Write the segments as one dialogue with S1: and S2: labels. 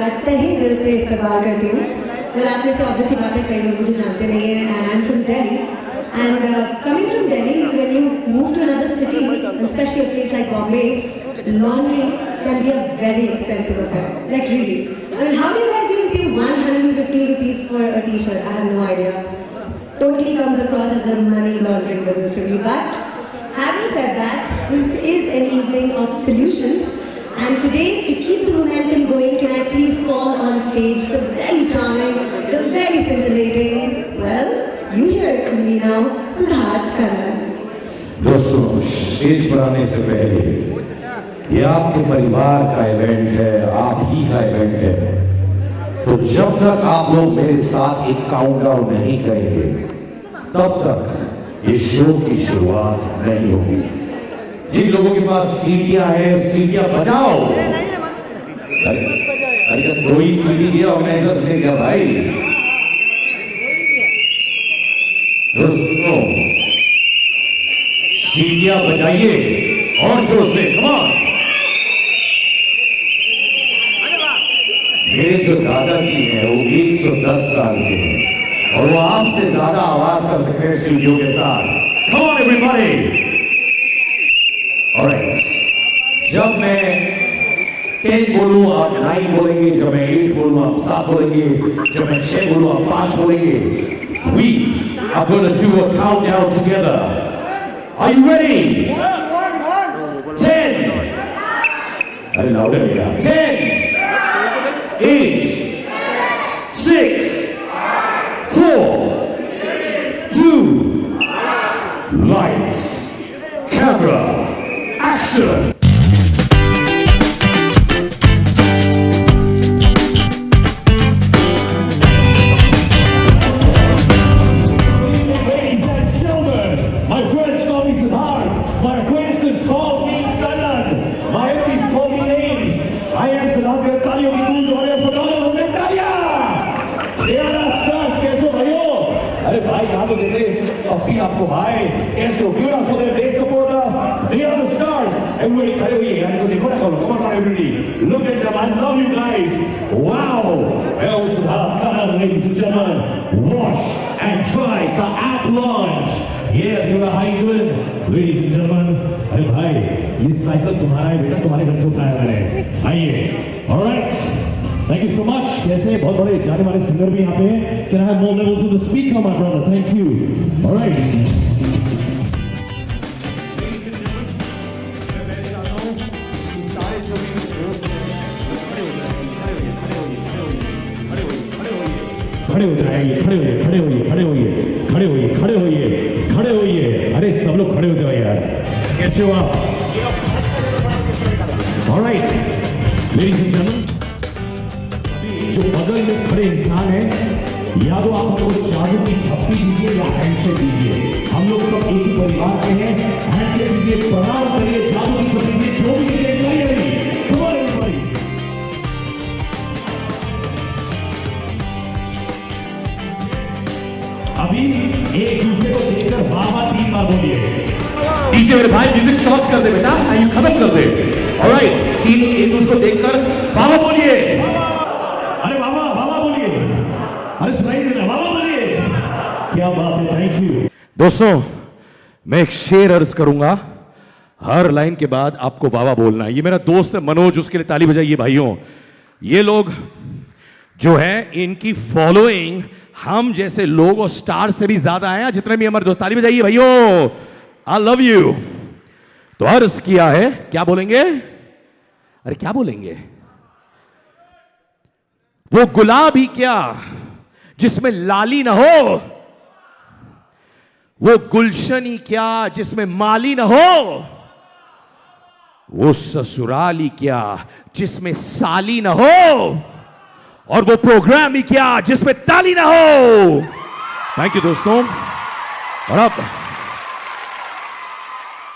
S1: आपका तहे दिल से इस्तेमाल करती हूँ। वेल आप में से ऑब्वियसली बात है, कई लोग मुझे जानते नहीं हैं, and I am from Delhi. And coming from Delhi, when you move to another city, especially a place like Bombay, laundry can be a very expensive affair. Like really. I mean, how do you guys even pay 150 rupees for a t-shirt? I have no idea. Totally comes across as a money laundering business to me. But having said that, this is an evening of solutions. And today, to keep the momentum going, can I please call on stage the very charming, the very scintillating, well, you hear it from me now, Siddharth Kannan.
S2: दोस्तों, stage पर आने से पहले ये आपके परिवार का event है, आप ही का इवेंट है, तो जब तक आप लोग मेरे साथ एक काउंटडाउन नहीं करेंगे तब तक ये शो की शुरुआत नहीं होगी। जिन लोगों के पास सीढ़ियां हैं, सीढ़ियां बजाओ। अरे तो कोई सीढ़ी दिया ऑर्गेनाइजर्स ने क्या भाई? दोस्तों, सीढ़ियां बजाइए और जोर से, कम ऑन। मेरे जो दादाजी हैं वो 110 साल के हैं और वो आपसे ज्यादा आवाज कर सकते हैं सीढ़ियों के साथ। कम ऑन एवरीबॉडी। ऑलराइट, जब मैं 10 बोलूं आप 9 बोलेंगे, जब मैं 8 बोलूं आप 7 बोलेंगे, जब मैं 6 बोलूं आप 5 बोलेंगे। We are going to do a countdown together. Are you ready? 10. Are louder, yeah. 10, 8, 6, 4, 2, lights, camera, action. आपको भाई कैसे हो? क्यों आपको they support us? They are the stars. Everybody खड़े होइए, यानी को देखो ना, come on everybody, look at them, I love you guys. Wow, well Siddharth Kannan, ladies and gentlemen, wash and try the app launch. Yeah, how you doing, ladies and gentlemen? अरे भाई ये cycle तुम्हारा है बेटा, तुम्हारे घर से उठाया मैंने, आइए। Alright, thank you so much. कैसे बहुत बड़े जाने वाले सिंगर भी यहाँ पे हैं। Can I have more levels of the speaker, my brother? Thank you. All right. खड़े हो जाइए, खड़े होइए, खड़े होइए, खड़े होइए, खड़े होइए, खड़े होइए, खड़े होइए। अरे सब लोग खड़े हो जाओ यार। कैसे हो आप? All right, ladies and gentlemen, जो बगल में खड़े इंसान है, या तो आप हमको जादू की झपकी दीजिए या हैंडशेक दीजिए। हम लोग सब एक ही परिवार के हैं। हैंडशेक दीजिए, प्रणाम करिए, जादू की झपकी दीजिए, जो भी दीजिए, कम ऑन एवरीबॉडी। अभी एक दूसरे को देखकर वाह 3 बार बोलिए। पीछे मेरे भाई म्यूजिक सॉफ्ट कर दे बेटा, आइए खत्म कर दे। ऑलराइट, एक दूसरे को देखकर वाह बोलिए। अरे वाह बोलिए, अरे सुनाई दे रहा, वाह बोलिए। क्या बात है, थैंक यू। दोस्तों, मैं एक शेर अर्ज करूंगा, हर लाइन के बाद आपको वाह बोलना है। ये मेरा दोस्त है मनोज, उसके लिए ताली बजाइए भाइयों। ये लोग जो है, इनकी फॉलोइंग हम जैसे लोग और स्टार से भी ज्यादा है। जितने भी हमारे दोस्त, ताली बजाइए भाइयों। आई लव यू। तो अर्ज किया है, क्या बोलेंगे? अरे क्या बोलेंगे? वो गुलाब ही क्या जिसमें लाली ना हो, वो गुलशन ही क्या जिसमें माली ना हो, वो ससुराल ही क्या जिसमें साली ना हो, और वो प्रोग्राम ही क्या जिसमें ताली ना हो। थैंक यू दोस्तों। और अब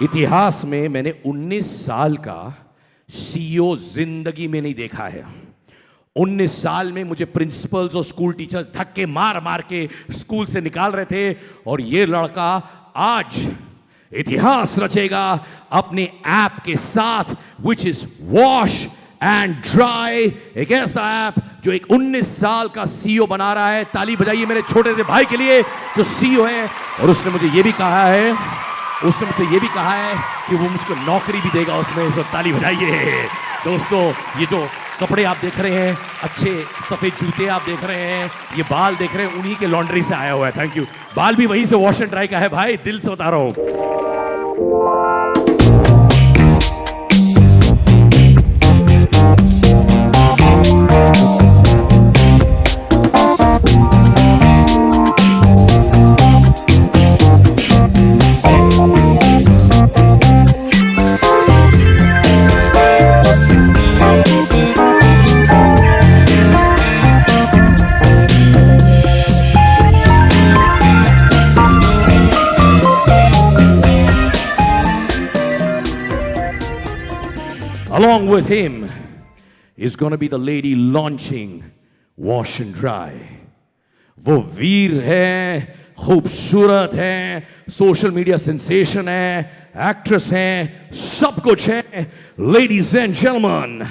S2: इतिहास में मैंने 19 साल का सीईओ जिंदगी में नहीं देखा है। 19 साल में मुझे प्रिंसिपल्स और स्कूल टीचर्स धक्के मार मार के स्कूल से निकाल रहे थे, और ये लड़का आज इतिहास रचेगा अपने ऐप के साथ, which is wash and dry, एक ऐसा ऐप जो एक 19 साल का सीईओ बना रहा है। ताली बजाइए मेरे छोटे से भाई के लिए जो सीईओ है, और उसने मुझे ये भी कहा है, उसने मुझसे ये भी कहा है कि वो मुझको नौकरी भी देगा उसमें। सो ताली बजाइए दोस्तों। ये जो कपड़े आप देख रहे हैं, अच्छे सफेद जूते आप देख रहे हैं, ये बाल देख रहे हैं, उन्हीं के लॉन्ड्री से आया हुआ है। Thank you. बाल भी वहीं से वॉश एंड ड्राई का है भाई, दिल से बता रहा हूं। Along with him is going to be the lady launching Wash and Dry. वो वीर है, खूबसूरत है, सोशल मीडिया सेंसेशन है, एक्ट्रेस है, सब कुछ है। Ladies and gentlemen,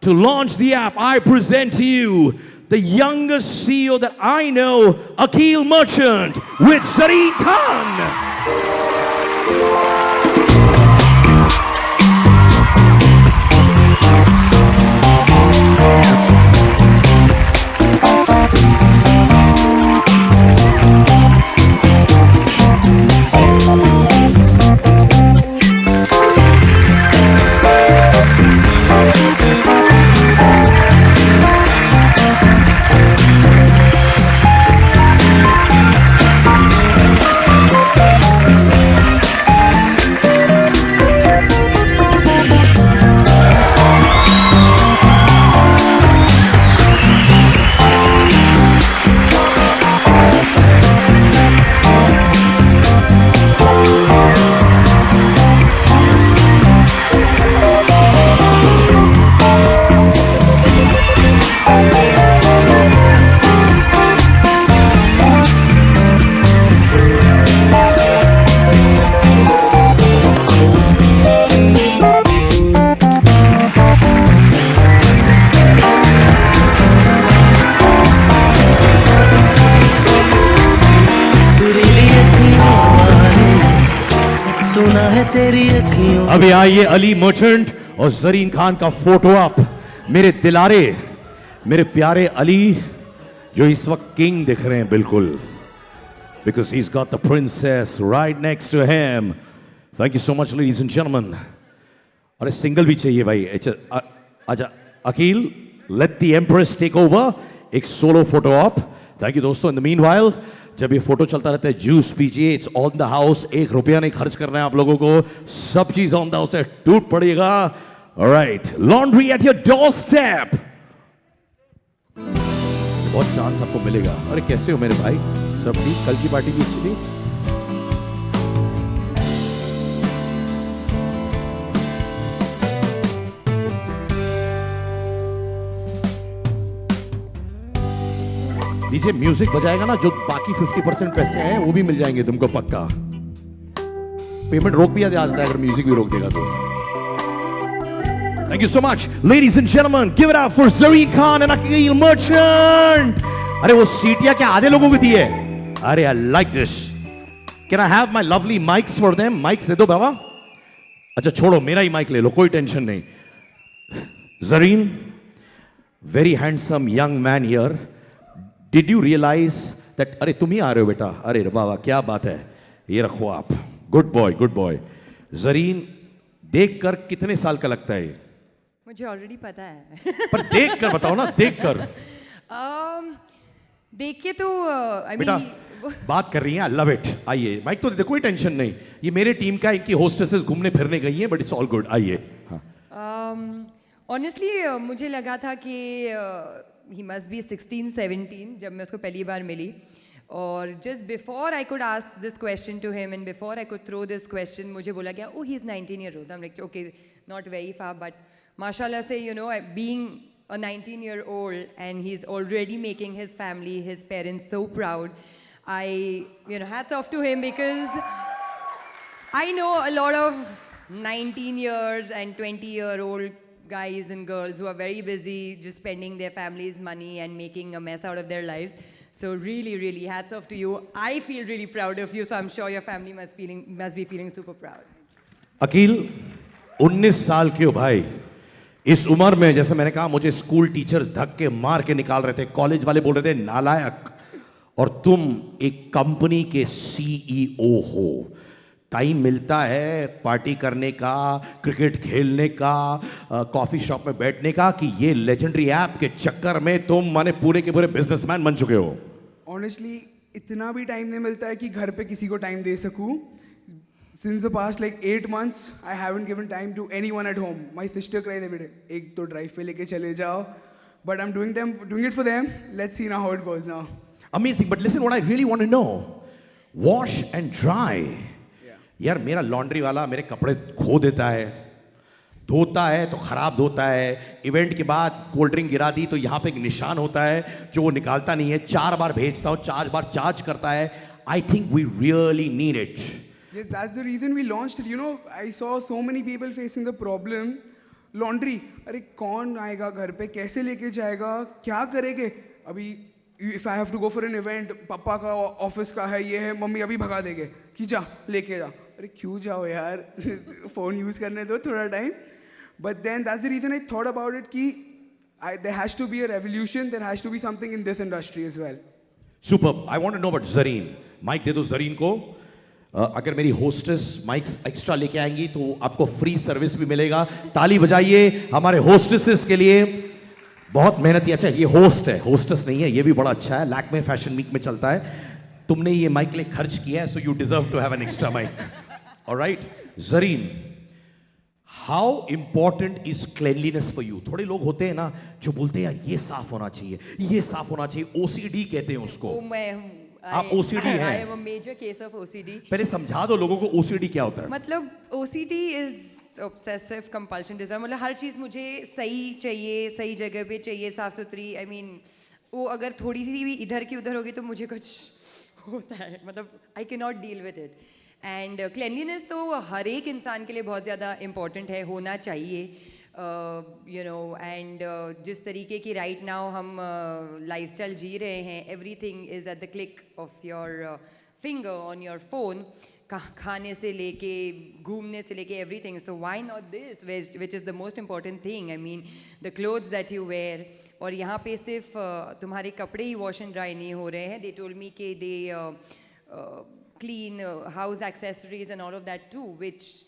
S2: to launch the app, I present to you the youngest CEO that I know, Akhil Merchant, with Zareen Khan. अभी आइए अली मर्चेंट और जरीन खान का फोटो अप। मेरे दिलारे, मेरे प्यारे अली जो इस वक्त किंग दिख रहे हैं बिल्कुल, because he's got the princess right next to him. Thank you so much ladies and gentlemen. अरे सिंगल भी चाहिए भाई। अच्छा Akeel, let the empress take over, एक solo photo up. Thank you दोस्तों। इन द मीनवाइल जब ये फोटो चलता रहता है, जूस पीजिए, इट्स ऑन द हाउस। 1 रुपया नहीं खर्च करना है आप लोगों को, सब चीज ऑन द हाउस है, टूट पड़ेगा। Alright, laundry at your door step. बहुत चांस आपको मिलेगा। अरे कैसे हो मेरे भाई, सब ठीक? कल की पार्टी भी अच्छी थी। नीचे म्यूजिक बजाएगा ना, जो बाकी 50% पैसे हैं वो भी मिल जाएंगे तुमको पक्का। पेमेंट रोक भी आ जाता है अगर म्यूजिक भी रोक देगा तो। Thank you so much ladies and gentleman, give it up for Zareen Khan and Akeel Merchant. अरे वो सीटियां क्या आधे लोगों को दी है? अरे I like this. Can I have my lovely mics for them? Mics दे दो बाबा। अच्छा छोड़ो, मेरा ही माइक ले लो, कोई टेंशन नहीं। Zareen, very handsome young man here. Did you realize that? अरे तुम ही आ रहे हो बेटा? अरे वाह वाह, क्या बात है, ये रखो आप। Good boy, good boy. Zareen, देखकर कितने साल का लगता है?
S3: मुझे ऑलरेडी पता है।
S2: पर देख कर बताओ ना, देख कर।
S3: देख के तो
S2: बेटा बात कर रही हैं, आई लव इट। आइए, माइक तो दे, कोई टेंशन नहीं, ये मेरे टीम का, इनकी होस्टेसेस घूमने फिरने गई हैं, बट इट्स ऑल गुड। आइए।
S3: ऑनेस्टली मुझे लगा था कि he must be 16-17 जब मैं उसको पहली बार मिली, और just before I could ask this question to him and before I could throw this question, मुझे बोला गया, oh he's 19 years old. I'm like, okay, not very far, but mashallah say, you know, being a 19-year-old and he's already making his family, his parents so proud. Hats off to him, because I know a lot of 19 years and 20-year-old guys and girls who are very busy just spending their family's money and making a mess out of their lives. So really, really, hats off to you. I feel really proud of you, so I'm sure your family must be feeling super proud.
S2: Aqeel 19 साल के हो भाई. इस उम्र में जैसे मैंने कहा मुझे स्कूल टीचर्स धक्के मार के निकाल रहे थे, कॉलेज वाले बोल रहे थे नालायक, और तुम एक कंपनी के सीईओ हो. टाइम मिलता है पार्टी करने का, क्रिकेट खेलने का, कॉफी शॉप में बैठने का, कि ये लेजेंडरी ऐप के चक्कर में तुम माने पूरे के पूरे बिजनेसमैन बन चुके हो?
S4: ऑनेस्टली इतना भी टाइम नहीं मिलता है कि घर पे किसी को टाइम दे सकूं. Since the past like 8 months, I haven't given time to anyone at home. My sister cries every day. एक तो ड्राइव पे लेके चले जाओ. But I'm doing it for them. Let's see now how it goes now.
S2: Amazing, but listen, what I really want to know, wash and dry. यार मेरा laundry वाला मेरे कपड़े खो देता है, धोता है तो खराब धोता है, इवेंट के बाद कोल्ड ड्रिंक गिरा दी तो यहाँ पे एक निशान होता है जो वो निकालता नहीं है, 4 बार भेजता हूँ, 4 बार चार्ज करता है. I think we really need it.
S4: Yes, that's the reason we launched it. You know, I saw so many people facing the problem. Laundry, अरे कौन आएगा घर पे, कैसे लेके जाएगा, क्या करेंगे? अभी if I have to go for an event, पापा का ऑफिस का है, ये है, मम्मी अभी भगा देंगे कि जा लेके जा. अरे क्यों जाओ यार, फोन यूज करने दो थोड़ा time. But then that's the reason I thought about it कि there has to be a revolution, there has to be something in this industry as well.
S2: Superb. I want to know about Zareen. Mic दे दो जरीन को. अगर मेरी hostess mics extra लेके आएंगी तो आपको फ्री सर्विस भी मिलेगा. ताली बजाइए हमारे होस्टेसेस के लिए. बहुत मेहनती. अच्छा ये होस्ट है, होस्टेस नहीं है, ये भी बड़ा अच्छा है. लैक्मे फैशन वीक में चलता है. तुमने ये माइक के लिए खर्च किया है, so you deserve to have an extra mic. Alright Zareen, how important is cleanliness for you? थोड़े लोग होते हैं ना जो बोलते हैं यार ये साफ होना चाहिए, ये साफ होना चाहिए, ओसीडी कहते हैं उसको.
S3: मैं हूँ.
S2: आप OCD हैं?
S3: I am a major case of OCD.
S2: पहले समझा दो लोगों को OCD क्या होता है.
S3: मतलब OCD is obsessive compulsion disorder. मतलब हर चीज़ मुझे सही चाहिए, सही जगह पे चाहिए, साफ सुथरी. I mean वो अगर थोड़ी सी भी इधर की उधर होगी तो मुझे कुछ होता है. मतलब I cannot deal with it. And cleanliness तो हर एक इंसान के लिए बहुत ज़्यादा important है, होना चाहिए. You know, and जिस तरीके की right now हम lifestyle जी रहे हैं, everything is at the click of your finger on your phone. खाने से लेके घूमने से लेके everything. So why not this, which is the most important thing? I mean, the clothes that you wear. और यहाँ पे सिर्फ तुम्हारे कपड़े ही wash and dry नहीं हो रहे हैं. They told me कि they clean house accessories and all of that too, which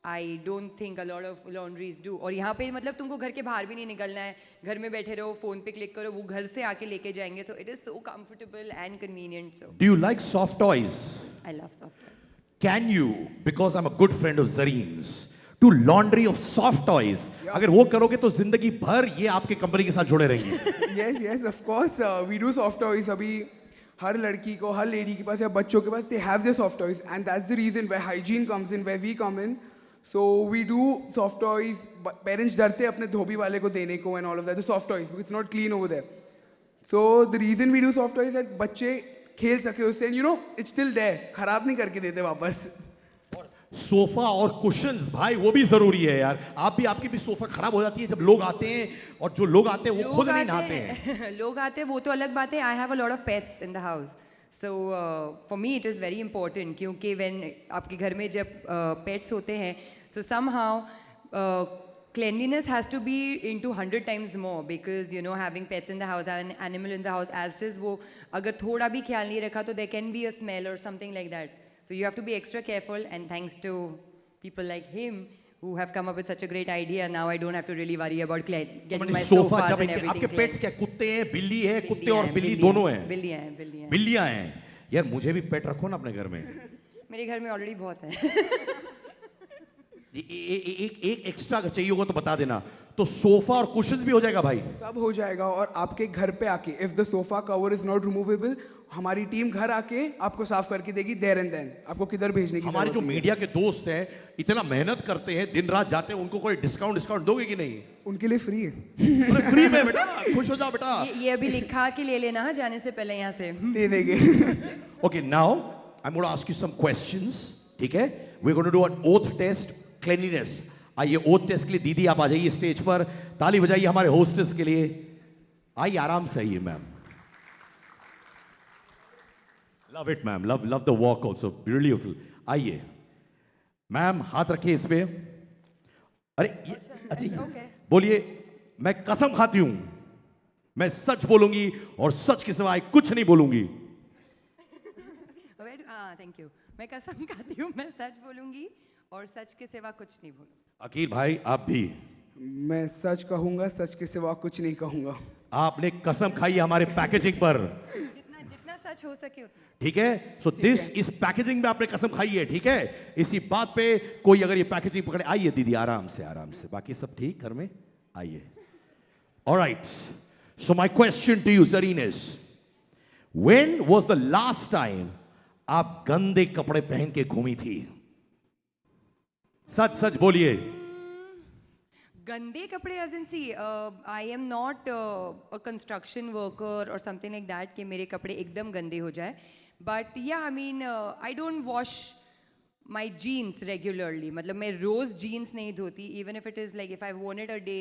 S3: I don't think a lot of laundries do. और यहाँ पे मतलब तुमको घर के बाहर भी नहीं निकलना है, घर में बैठे रहो, फोन पे क्लिक करो, वो घर से आके लेके जाएंगे. So it is so comfortable and convenient. So
S2: Do you like soft toys?
S3: I love soft toys.
S2: Can you, because I'm a good friend of Zareen's, do laundry of soft toys? अगर वो करोगे तो जिंदगी भर ये आपके company के साथ जुड़े रहेंगे.
S4: Yes, of course. We do soft toys. अभी हर लड़की को, हर लेडी के पास या बच्चों के पास, they have their soft toys, and that's the reason where hygiene comes in, where we come in. So we do soft toys. Parents डरते हैं अपने धोबी वाले को देने को and all of that. The soft toys because it's not clean over there. So the reason we do soft toys is that बच्चे खेल सके उससे, and you know it's still there. खराब नहीं करके देते वापस.
S2: सोफा और कुशन्स भाई वो भी जरूरी है यार. आपकी भी सोफा खराब हो जाती है जब लोग आते हैं, और जो लोग आते हैं वो खुद नहीं नहाते हैं.
S3: लोग आते हैं वो तो अलग बात है. I have a lot of pets in the house. So for me it is very important क्योंकि when आपके घर में जब pets होते हैं, so somehow cleanliness has to be into 100 times more because you know having pets in the house, an animal in the house as it is, वो अगर थोड़ा भी ख्याल नहीं रखा तो there can be a smell or something like that. So you have to be extra careful, and thanks to people like him who have come up with such a great idea, now I don't have to really worry about getting my sofas
S2: जब
S3: and everything
S2: आपके
S3: clean.
S2: Pets क्या कुत्ते हैं, बिल्ली है? कुत्ते और बिल्ली
S3: बिल्लियाँ
S2: दोनों हैं.
S3: बिल्लियाँ
S2: बिल्लियाँ हैं. यार मुझे भी पेट रखो ना अपने घर में.
S3: मेरे घर में ऑलरेडी बहुत है.
S2: एक एक्स्ट्रा अगर चाहिए होगा तो बता देना. तो सोफा और कुशन्स भी हो जाएगा भाई.
S4: सब हो जाएगा. और आपके घर पे आके if the sofa cover is not removable, हमारी टीम घर आके आपको साफ करके देगी देयर एंड देन. आपको किधर भेजने की
S2: हमारे जो मीडिया के दोस्त हैं इतना मेहनत करते हैं, दिन रात जाते हैं, उनको कोई डिस्काउंट दोगे कि नहीं?
S4: उनके लिए फ्री है.
S2: अरे फ्री में बेटा, खुश हो जाओ बेटा.
S3: ये अभी लिखा के ले लेना जाने से पहले यहाँ से.
S4: दे देंगे.
S2: Okay, now I'm going to ask you some questions. ठीक है? We're going to do an oath test. Cleanliness. आइए ओथ टेस्ट के लिए दीदी आप आ जाइए स्टेज पर, ताली बजाइए हमारे होस्टेस के लिए। आइए आराम से आइए ma'am. Love it ma'am, love love the walk also beautiful. आइए मैम, हाथ रखिए इस पे। अरे
S3: Okay.
S2: बोलिए, मैं कसम खाती हूं, मैं सच बोलूंगी और सच के सिवाय कुछ नहीं बोलूंगी।
S3: Thank you. मैं कसम खाती हूँ मैं सच बोलूंगी और सच के सिवा कुछ नहीं बोलूंगी।
S2: अकील भाई आप भी।
S4: मैं सच कहूंगा, सच के सिवा कुछ नहीं कहूंगा।
S2: आपने कसम खाई है हमारे पैकेजिंग पर,
S3: जितना जितना सच हो सके उतना।
S2: ठीक है? सो दिस इस पैकेजिंग में आपने कसम खाई है, ठीक है? इसी बात पे कोई अगर ये पैकेजिंग पकड़े, आइए दीदी आराम से आराम से, बाकी सब ठीक घर में, आइए। Alright, so my question to you Zareen is, when was the last time आप गंदे कपड़े पहन के घूमी थी? सच सच बोलिए।
S3: गंदे कपड़े as in see, I am not a construction worker और समथिंग लाइक दैट कि मेरे कपड़े एकदम गंदे हो जाए, बट या I mean I don't wash my jeans regularly. मतलब मैं रोज़ जीन्स नहीं धोती, even if it is like if I worn it a day,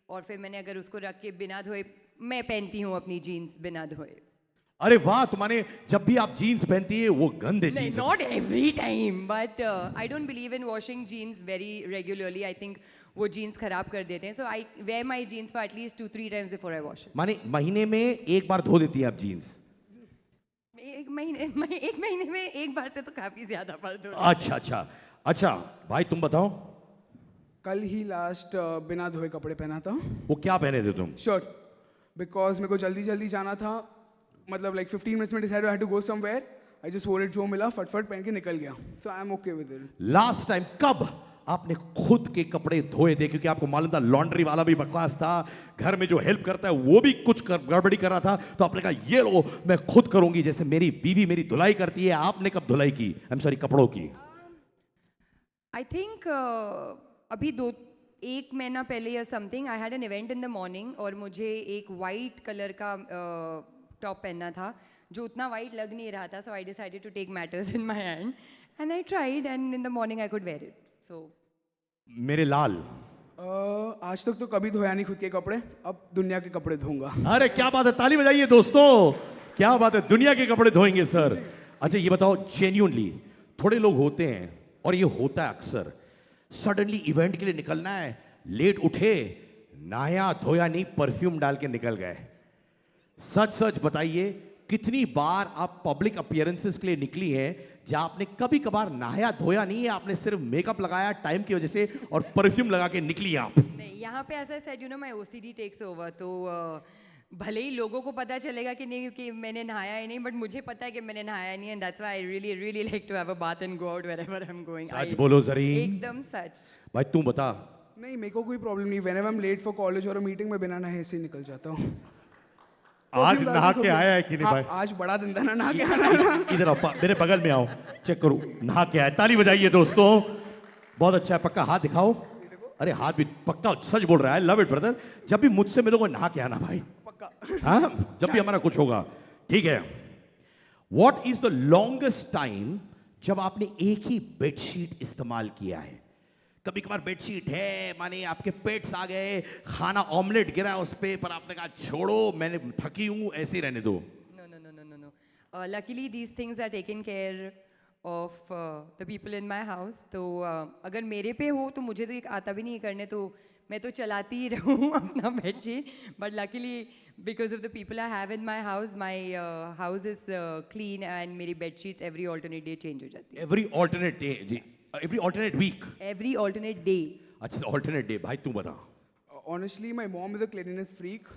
S3: और फिर मैंने अगर उसको रख के बिना धोए, मैं पहनती हूँ अपनी जीन्स बिना धोए।
S2: अरे वाह, तुम्हारे जब भी आप जीन्स पहनती है वो गंदे jeans.
S3: Not every time, but I don't believe in washing jeans very regularly. I think वो जीन्स खराब कर देते हैं, so I wear my jeans for at least 2-3 times before I wash it.
S2: माने महीने में एक बार धो देती है आप जीन्स?
S3: एक महीने में एक बार से तो काफी ज्यादा बार धो।
S2: अच्छा अच्छा अच्छा, भाई तुम बताओ।
S4: कल ही लास्ट बिना धोए कपड़े पहना था।
S2: वो क्या पहने थे तुम?
S4: शर्ट, बिकॉज मेरे को जल्दी जल्दी जाना था, मतलब लाइक 15 मिनट्स में decide I had to go somewhere. I just wore it, जो मिला फटफट पहन के निकल गया। So I am okay with it.
S2: Last time कब आपने खुद के कपड़े धोए थे? क्योंकि आपको मालूम था लॉन्ड्री वाला भी बकवास था, घर में जो हेल्प करता है वो भी कुछ गड़बड़ी कर रहा था, तो आपने कहा ये लो मैं खुद करूंगी, जैसे मेरी बीवी मेरी धुलाई करती है। आपने कब धुलाई की? आई एम सॉरी, कपड़ों की।
S3: आई थिंक अभी 1 महीना पहले या something, I had an event in the morning और मुझे एक वाइट कलर का टॉप पहनना था जो उतना वाइट लग नहीं रहा था, so I decided to take matters in my hand and I tried and in the morning I could wear it. So
S2: मेरे लाल,
S4: आज तक तो कभी धोया नहीं खुद के कपड़े, अब दुनिया के कपड़े धोऊंगा।
S2: अरे क्या बात है, ताली बजाइए दोस्तों, क्या बात है, दुनिया के कपड़े धोएंगे सर। अच्छा ये बताओ जेन्युइनली, थोड़े लोग होते हैं और ये होता है अक्सर, सडनली इवेंट के लिए निकलना है, लेट उठे, नहाया धोया नहीं, परफ्यूम डाल के निकल गए। सच सच बताइए, कितनी बार आप पब्लिक अपीयरेंसेस के लिए निकली हैं जहां आपने कभी कभार नहाया धोया नहीं है, आपने सिर्फ मेकअप लगाया टाइम की वजह से और परफ्यूम लगा के निकली आप?
S3: नहीं, यहाँ पे ऐसा said, you know, my OCD takes over, तो भले ही लोगों को पता चलेगा कि नहीं क्योंकि मैंने नहाया ही नहीं, बट मुझे पता है कि मैंने नहाया नहीं, and that's why I really really like to have a bath and go out wherever I am going.
S2: सच बोलो ज़रीन।
S3: एकदम सच।
S2: भाई तू बता।
S4: नहीं, मेरे को कोई प्रॉब्लम नहीं। Whenever I am late for college और मीटिंग में बिना नहाए से निकल जाता हूँ।
S2: आज नहा के आया है कि नहीं भाई?
S4: आज बड़ा दिन था ना नहा के आना।
S2: इधर आओ, मेरे बगल में आओ, चेक करो नहा के आया। ताली बजाइए दोस्तों, बहुत अच्छा है। पक्का हाथ दिखाओ। अरे हाथ भी पक्का सच बोल रहा है। Love it brother. जब भी मुझसे मिलोगे नहा के आना भाई,
S4: पक्का।
S2: हाँ, जब भी हमारा कुछ होगा, ठीक है। What is the longest time जब आपने एक ही बेडशीट इस्तेमाल किया है? कभी कभार बेडशीट है, माने आपके पेट्स आ गए, खाना ऑमलेट गिरा उस पे, पर आपने कहा छोड़ो मैंने थकी हूं, ऐसे ही रहने दो।
S3: No, no, no, no, no, no. Luckily, these things are taken care of the people in my house. तो अगर मेरे पे हो तो मुझे तो एक आता भी नहीं करने, तो मैं तो चलाती ही रहूँ अपना bedsheet. But luckily because of the people I have in my house is clean and मेरी बेडशीट्स एवरी ऑल्टरनेट डे चेंज हो जाती है।
S2: Every alternate day? Every alternate week?
S3: Every alternate day.
S2: अच्छा, ऑल्टरनेट डे। भाई तू बता।
S4: Honestly my mom is a cleanness freak.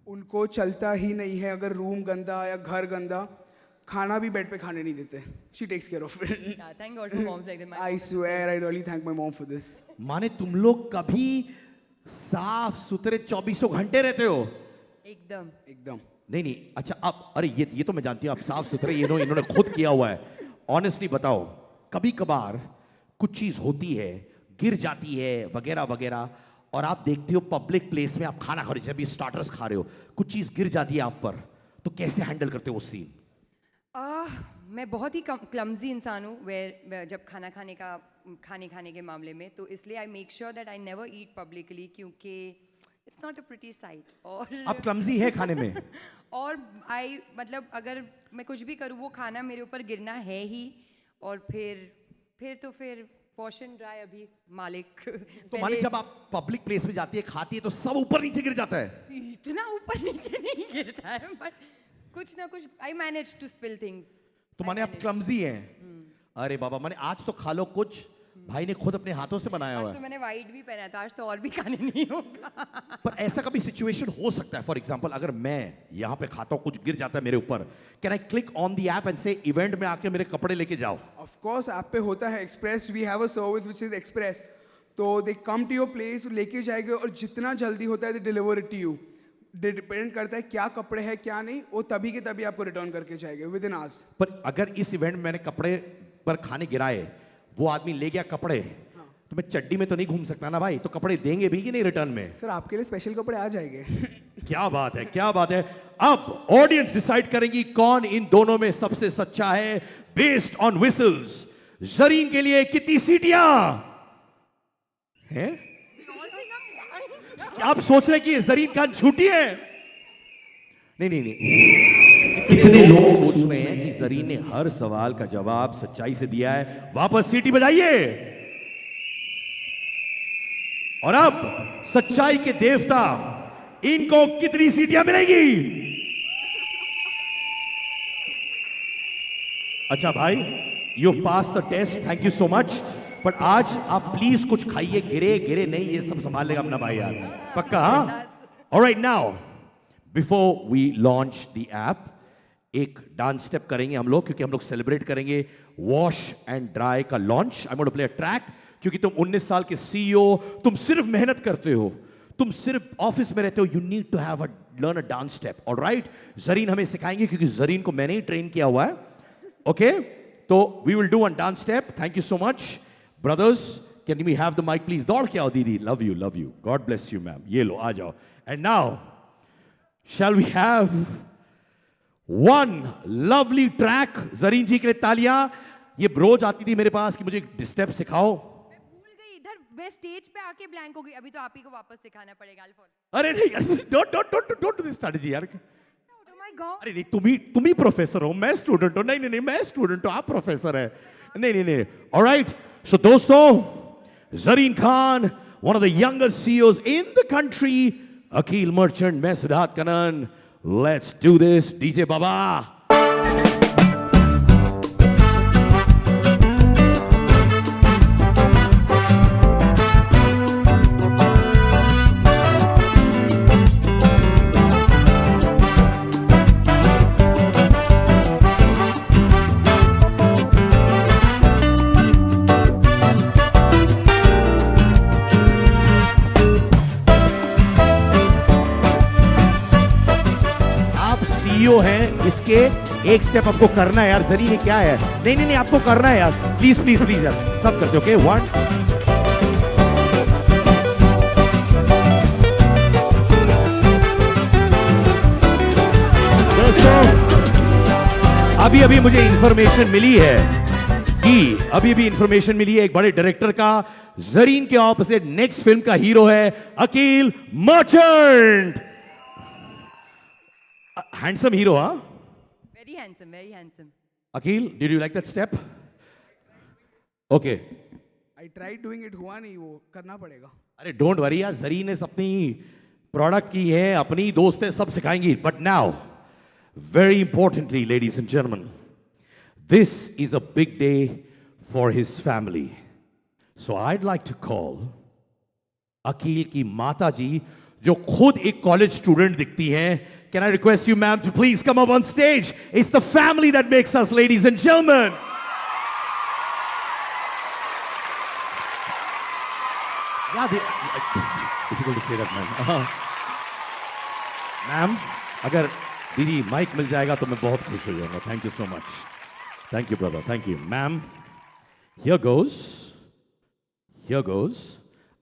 S4: उनको चलता ही नहीं है अगर रूम गंदा या घर गंदा, खाना भी बेड पे खाने नहीं देते। She takes care of it.
S3: Thank God for moms like that.
S4: I swear I really thank my mom for this.
S2: माने तुम लोग कभी साफ सुथरे 24 घंटे रहते हो?
S3: एकदम
S4: एकदम।
S2: नहीं नहीं, अच्छा अब अरे ये तो मैं जानती हूँ आप साफ सुथरे, इन्होंने खुद किया हुआ है। ऑनेस्टली बताओ, कभी कभार कुछ चीज होती है, गिर जाती है वगैरह वगैरह, और आप देखते हो पब्लिक प्लेस में आप खाना खा रहे हो, जब स्टार्टर्स खा रहे हो, कुछ चीज गिर जाती है आप पर, तो कैसे हैंडल करते हो उस सीन?
S3: मैं बहुत ही क्लमजी इंसान हूँ जब खाने के मामले में, तो इसलिए I make sure that I never eat publicly, क्योंकि it's not a pretty sight. और
S5: आप क्लमजी है खाने में?
S3: और मतलब अगर मैं कुछ भी करूँ वो खाना मेरे ऊपर गिरना है ही, और फिर पोर्शन ड्राई अभी मालिक।
S5: तो माने जब आप पब्लिक प्लेस में जाती है खाती है तो सब ऊपर नीचे गिर जाता है?
S3: इतना ऊपर नीचे नहीं गिरता है, बट कुछ ना कुछ I manage to spill things.
S5: तो माने आप क्लमजी हैं? अरे बाबा, माने आज तो खा लो कुछ, भाई ने खुद अपने हाथों से बनाया हुआ
S3: आज तो
S5: है।
S3: मैंने वाइट भी पहना था, आज तो और भी खाने नहीं होगा।
S5: पर ऐसा कभी सिचुएशन हो सकता है, फॉर एग्जांपल अगर मैं यहाँ पे खाता हूँ, कुछ गिर जाता है मेरे ऊपर, can I click on the app and से इवेंट में आके मेरे कपड़े लेके जाओ?
S4: ऑफ कोर्स ऐप पे होता है express, we have a service which is express, तो they come to your place, लेके जाएंगे, और जितना जल्दी होता है they deliver it to you. Depend करता है क्या कपड़े हैं क्या नहीं, वो तभी के तभी आपको रिटर्न करके जाएंगे विद इन आवर्स।
S5: पर अगर इस इवेंट में मैंने कपड़े पर खाने गिराए, वो आदमी ले गया कपड़े, तो मैं चड्डी में तो नहीं घूम सकता ना भाई, तो कपड़े देंगे भी कि नहीं रिटर्न में?
S4: सर आपके लिए स्पेशल कपड़े आ जाएंगे।
S5: क्या बात है, क्या बात है। अब ऑडियंस डिसाइड करेगी कौन इन दोनों में सबसे सच्चा है, बेस्ड ऑन विसल्स। जरीन के लिए कितनी सीटियां हैं? आप सोच रहे हैं कि ये जरीन खान झूठी है? नहीं नहीं नहीं, कितने लोग सोच रहे हैं कि जरीन ने हर सवाल का जवाब सच्चाई से दिया है। वापस सीटी बजाइए। और अब सच्चाई के देवता, इनको कितनी सीटियां मिलेगी? अच्छा भाई, you pass the test, thank you so much. But आज आप प्लीज कुछ खाइए, गिरे गिरे नहीं, ये सब संभाल लेगा अपना भाई यार, पक्का? हाँ, alright. Now before we launch the app, एक डांस स्टेप करेंगे हम लोग, क्योंकि हम लोग सेलिब्रेट करेंगे वॉश एंड ड्राई का launch. I want to play a track, क्योंकि तुम 19 साल के सीईओ, तुम सिर्फ मेहनत करते हो, तुम सिर्फ ऑफिस में रहते हो, you need to have learn a dance step. Alright, Zareen हमें सिखाएंगे, क्योंकि जरीन को मैंने ही ट्रेन किया हुआ है। ओके, तो we will do one dance step. Thank you so much brothers, can we have the mic please? दौड़ के आओ दीदी, love you, God bless you ma'am. ये लो, आ जाओ। And now shall we have one lovely track. Zareen ji के लिए तालियां। ये रोज आती थी मेरे पास कि मुझे स्टेप सिखाओ,
S3: मैं स्टेज पे आके ब्लैंक हो गई, अभी तो आप ही को वापस सिखाना पड़ेगा।
S5: अरे नहीं, डोंट डू दिस स्ट्रेटजी यार।
S3: Oh my God.
S5: अरे नहीं, तुम ही प्रोफेसर हो, मैं स्टूडेंट हूं। नहीं, मैं स्टूडेंट हूं, आप प्रोफेसर है। नहीं। ऑलराइट, सो दोस्तों, Zareen Khan, one of the youngest CEOs in the country, Akeel Merchant, मैं Siddharth Kannan, let's do this. DJ बाबा। हैं, इसके एक स्टेप आपको करना है यार। जरीन ये क्या है? नहीं, आपको करना है यार, प्लीज यार, सब करते। Okay, one. दोस्तों, अभी मुझे इंफॉर्मेशन मिली है एक बड़े डायरेक्टर का, जरीन के ऑपोजिट नेक्स्ट फिल्म का हीरो है अकील मर्चेंट। हैंडसम हीरो, हाँ?
S3: Very handsome.
S5: Akeel, did you like that step? Okay,
S4: I try doing it, हुआ नहीं, वो करना पड़ेगा।
S5: अरे डोंट वरी यार, जरीन ने अपनी प्रोडक्ट की है, अपनी दोस्त है, सब सिखाएंगी। But now, very importantly ladies and gentleman, this is a big day for his family. So I'd like to call Akeel की माता जी, जो खुद एक कॉलेज स्टूडेंट दिखती हैं। Can I request you, ma'am, to please come up on stage? It's the family that makes us, ladies and gentlemen. Yeah, difficult to say that, ma'am. Ma'am, अगर दीदी mic मिल जाएगा तो मैं बहुत खुश हो जाऊंगा। Thank you so much. Thank you, brother. Thank you, ma'am. Here goes.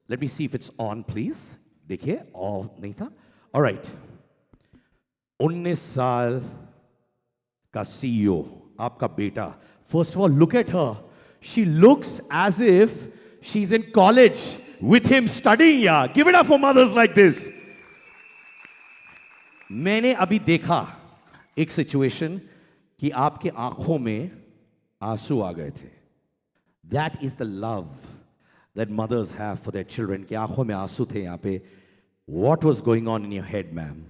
S5: Let me see if it's on, please. देखिए, ऑफ नहीं था। All right. 19 साल का सीईओ आपका बेटा, first of all, look at her. She looks as if she's in college with him studying. Yeah, give it up for mothers like this. मैंने अभी देखा एक सिचुएशन कि आपके आंखों में आंसू आ गए थे. That is the love that mothers have for their children. कि आंखों में आंसू थे यहाँ पे. What was going on in your head, ma'am?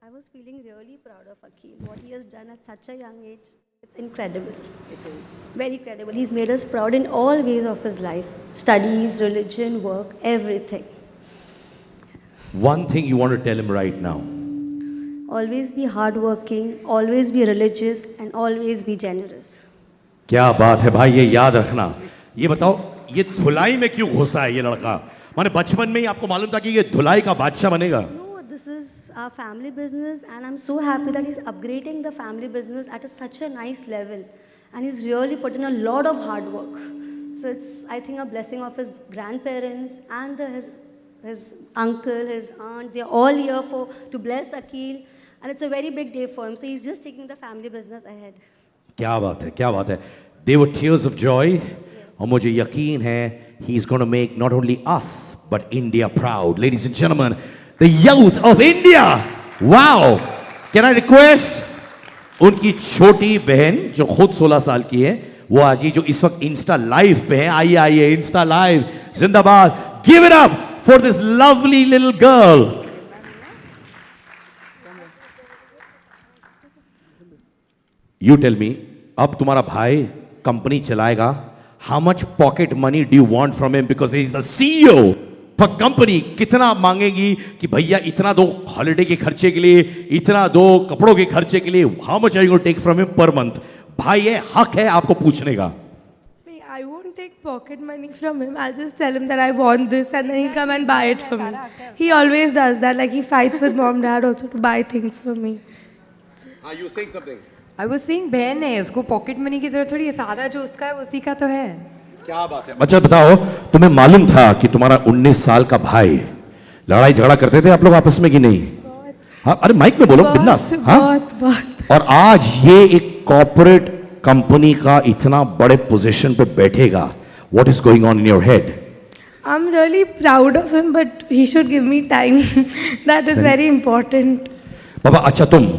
S6: I was feeling really proud of Akhil. What he has done at such a young age, it's incredible. Very credible. He's made us proud in all ways of his life. Studies, religion, work, everything.
S5: One thing you want to tell him right now.
S6: Always be hardworking, always be religious, and always be generous.
S5: क्या बात है भाई, ये याद रखना. ये बताओ, ये धुलाई में क्यों घुसा है ये लड़का? माने बचपन में ही आपको मालूम था कि ये धुलाई का बादशाह बनेगा?
S6: No, this is our family business, and I'm so happy that he's upgrading the family business at such a nice level, and he's really put in a lot of hard work. So it's, I think, a blessing of his grandparents and his uncle, his aunt. They're all here to bless Akhil, and it's a very big day for him. So he's just taking the family business ahead.
S5: क्या बात है, क्या बात है. They were tears of joy. और मुझे यकीन है he's going to make not only us but India proud. Ladies and gentlemen, the youth of India. Wow. Can I request उनकी छोटी बहन जो खुद 16 साल की है, वो आज ही जो इस वक्त इंस्टा लाइव पे है, आइए आइए इंस्टा लाइव जिंदाबाद. Give it up for this lovely little girl. You tell me, अब तुम्हारा भाई कंपनी चलाएगा. How much pocket money do you want from him because he is the CEO for company? कितना मांगेगी कि भैया इतना दो हॉलिडे के खर्चे के लिए, इतना दो कपड़ों के खर्चे के लिए? How much are you going to take from him per month? भाई ये हक है आपको पूछने का.
S7: I won't take pocket money from him. I'll just tell him that I want this and then he'll come and buy it for me. He always does that. Like he fights with mom, dad also to buy things for me.
S5: Are you saying something?
S3: I was saying बहन है, उसको pocket money की जरूरत थोड़ी है. सादा जो उसका है उसी का तो है.
S5: क्या बात है. अच्छा बताओ, तुम्हें मालूम था कि तुम्हारा 19 साल का भाई लड़ाई झगड़ा करते थे आप लोग आपस में कि नहीं? हाँ, अरे माइक में बोलो बिंदास. हाँ,
S7: बहुत.
S5: और आज ये एक कॉर्पोरेट कंपनी का इतना बड़े पोजीशन पे बैठेगा. What is going on in your head?
S7: I'm really proud of him, but he should give me time. That is very important.
S5: बाबा अच्छा तुम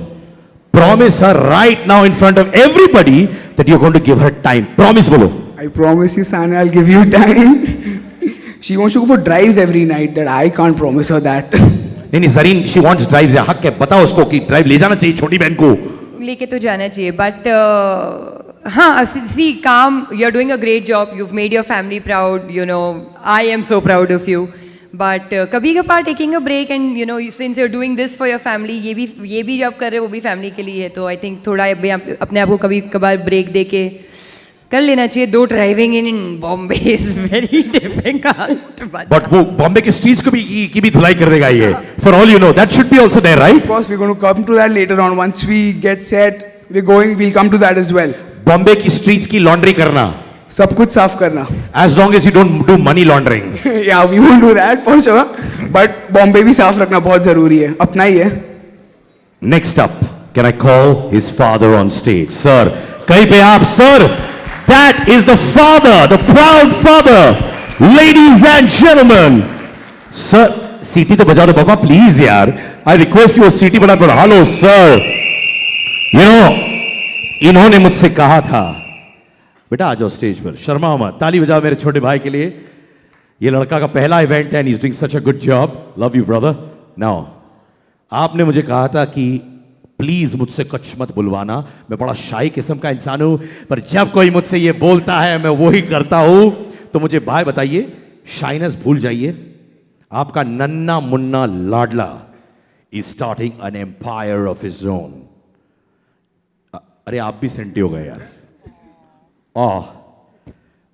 S5: promise her right now in front of everybody that you're going to give her time. Promise बोलो.
S4: I promise you, Sani, I'll give you time. She wants to go for drives every night. That I can't promise her that.
S5: नहीं Zareen, she wants drives. या हक है, बताओ उसको कि drive ले जाना चाहिए छोटी बहन को.
S3: लेके तो जाना चाहिए, बट हाँ, see calm, you are doing a great job, you have made your family proud, you know, I am so proud of you. But कभी कभार taking a break and you know, since you are doing this for your family, ये भी job कर रहे हो वो भी family के लिए है, तो आई थिंक थोड़ा अपने आप को कभी कभार ब्रेक दे के कर लेना चाहिए. दो driving in Bombay is very difficult.
S5: But वो बॉम्बे की स्ट्रीट्स को भी धुलाई कर देगा ये. For all you know that should be also there, right?
S4: Of course, we're going to come to that later on. Once we get set, we'll come to that as well.
S5: Bombay की streets की laundry करना,
S4: सब कुछ साफ करना.
S5: as long as you don't do money laundering.
S4: Yeah, we won't do that for sure. But Bombay भी साफ रखना बहुत जरूरी है, अपना ही है.
S5: Next up, can I call his father on stage? Sir, कहीं पे आप sir? That is the father, the proud father. Ladies and gentlemen. Sir, सीटी तो बजा दो बाबा प्लीज यार. I request you a सीटी बना कर. Hello sir. You know, इन्होंने मुझसे कहा था बेटा आ जाओ स्टेज पर, शर्मा मत. ताली बजाओ मेरे छोटे भाई के लिए. ये लड़का का पहला इवेंट है and he's doing such a good job. Love you brother. Now, आपने मुझे कहा था कि प्लीज मुझसे कुछ मत बुलवाना, मैं बड़ा शाई किस्म का इंसान हूं, पर जब कोई मुझसे ये बोलता है मैं वो ही करता हूं. तो मुझे भाई बताइए, शाइनेस भूल जाइए. आपका नन्ना मुन्ना लाडला is starting an empire of his own. अरे आप भी सेंटी हो गए यार.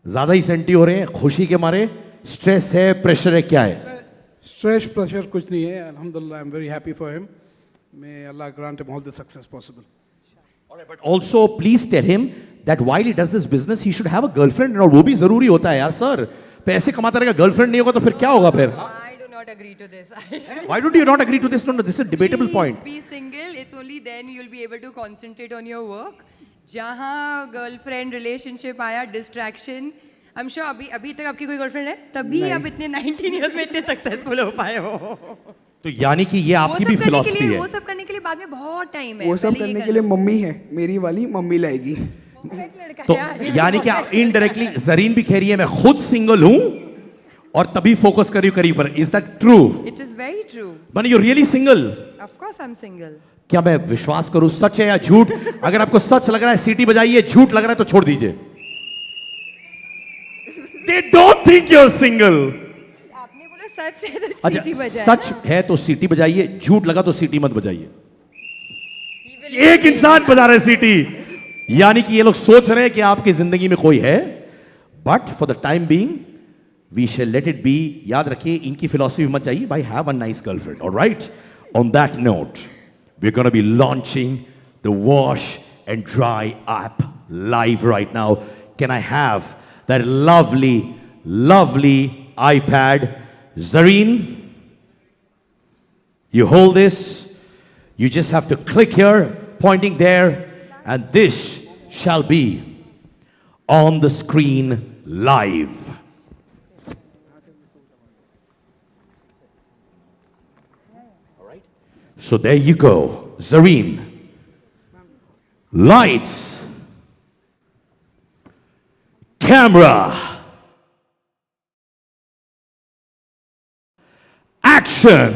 S5: ज्यादा ही सेंटी हो रहे हैं खुशी के मारे. स्ट्रेस है, प्रेशर है, क्या है?
S8: स्ट्रेस प्रेशर कुछ नहीं है. अल्हम्दुलिल्लाह, I am very happy for him. May Allah grant him all the success possible.
S5: All right, but also please tell him that while he does this business, he should have a girlfriend. और वो भी जरूरी होता है यार. Sir पैसे कमाता रहेगा, गर्लफ्रेंड नहीं होगा तो फिर क्या होगा फिर?
S3: I do not agree to this.
S5: Why do you not agree to this? No, this is a debatable point.
S3: Be single. It's only then you'll be able to concentrate on your work. जहाँ girlfriend relationship आया, distraction, I am sure अभी तक आपकी कोई girlfriend है, तभी आप इतने 19 ईयर्स में इतने सक्सेसफुल हो पाए हो।
S5: तो यानी कि ये आपकी भी फिलॉसफी है।
S3: वो सब करने के लिए बाद में बहुत टाइम है।
S4: वो सब करने के लिए मम्मी है, मेरी वाली मम्मी लाएगी।
S5: तो यानी कि इनडायरेक्टली जरीन भी कह रही है मैं खुद सिंगल हूं और तभी फोकस कर रही हूं करियर पर। Is that true?
S3: It is very true.
S5: But you really single?
S3: Of course I am single.
S5: क्या मैं विश्वास करूं, सच है या झूठ? अगर आपको सच लग रहा है सीटी बजाइए, झूठ लग रहा है तो छोड़ दीजिए। They don't think you're single.
S3: आपने बोला सच है तो
S5: अच्छा,
S3: सीटी बजाए।
S5: सच है तो सीटी बजाइए, झूठ लगा तो सीटी मत बजाइए। एक इंसान बजा रहे सीटी, यानी कि ये लोग सोच रहे हैं कि आपकी जिंदगी में कोई है, but for the time being we shall let it be. याद रखिए, इनकी फिलॉसफी मत जाइए, भाई have a nice girlfriend. Alright, on that note we are gonna be launching the wash and dry app live right now. Can I have that lovely iPad? Zareen, you hold this, you just have to click here, pointing there, and this shall be on the screen live. All right. So there you go, Zareen. Lights, camera, action.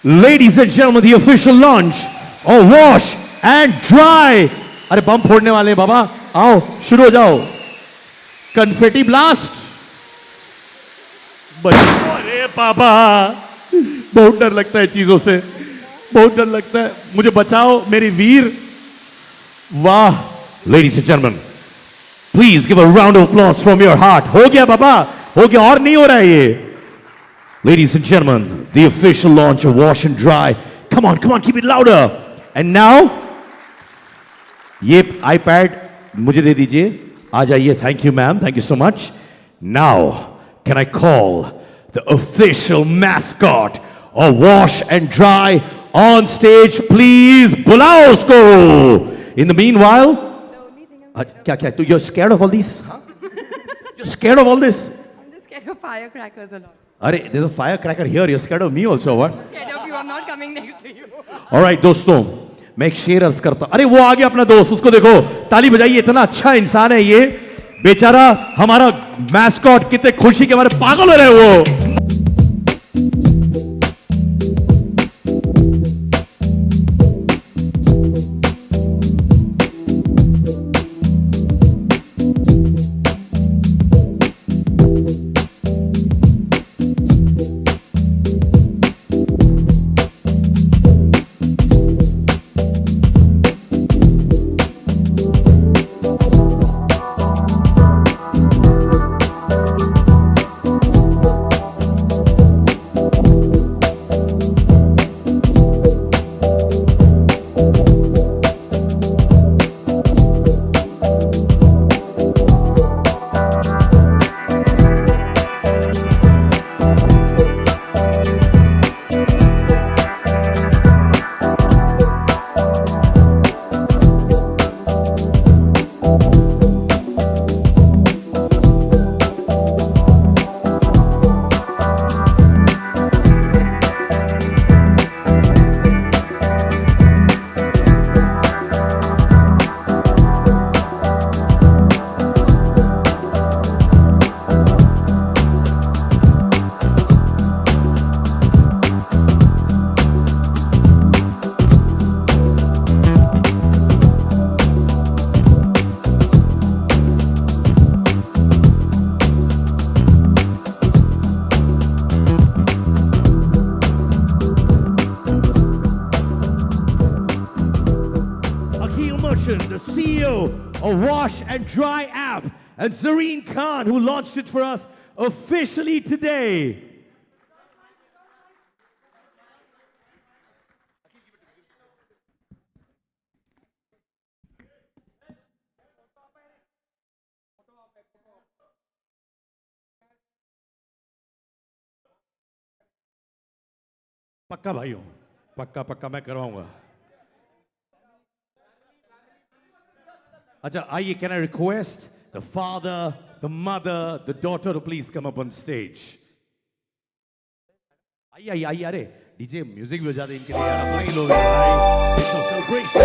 S5: Ladies and gentlemen, the official launch of Wash and Dry. अरे बम फोड़ने वाले बाबा, आओ शुरू हो जाओ। Confetti blast. अरे बाबा, बहुत डर लगता है चीजों से, बहुत डर लगता है। मुझे बचाओ मेरी वीर। वाह। Ladies and gentlemen, please give a round of applause from your heart. हो गया बाबा, हो गया, और नहीं हो रहा है ये। Ladies and gentlemen, the official launch of Wash and Dry. Come on, come on, keep it louder. And now, ये iPad मुझे दे दीजिए। आ जाइए। Thank you, ma'am. Thank you so much. Now, can I call the official mascot of Wash and Dry on stage, please? बुलाओ उसको। In the meanwhile, क्या? You're scared of all these? Huh? You're scared of all this?
S3: I'm just scared of firecrackers a lot.
S5: अरे, there's a firecracker here. You're scared of me also, what?
S3: I'm scared of you. I'm not coming next to you.
S5: All right, दोस्तों, मैं एक शेर अर्ज करता हूं। अरे वो आ गया अपना दोस्त, उसको देखो, ताली बजाइए। इतना अच्छा इंसान है ये, बेचारा हमारा मैस्कॉट। कितने खुशी के हमारे पागल हो रहे वो। a wash and dry app, and Zareen Khan, who launched it for us officially today. पक्का भाइयों, पक्का पक्का मैं करवाऊंगा. अच्छा आइए, can I request the father, the mother, the daughter to please come up on stage. आइए आइए आइए, अरे डीजे म्यूजिक भी बजा दे इनके लिए यार, अपने ही लोग हैं भाई. It's a celebration.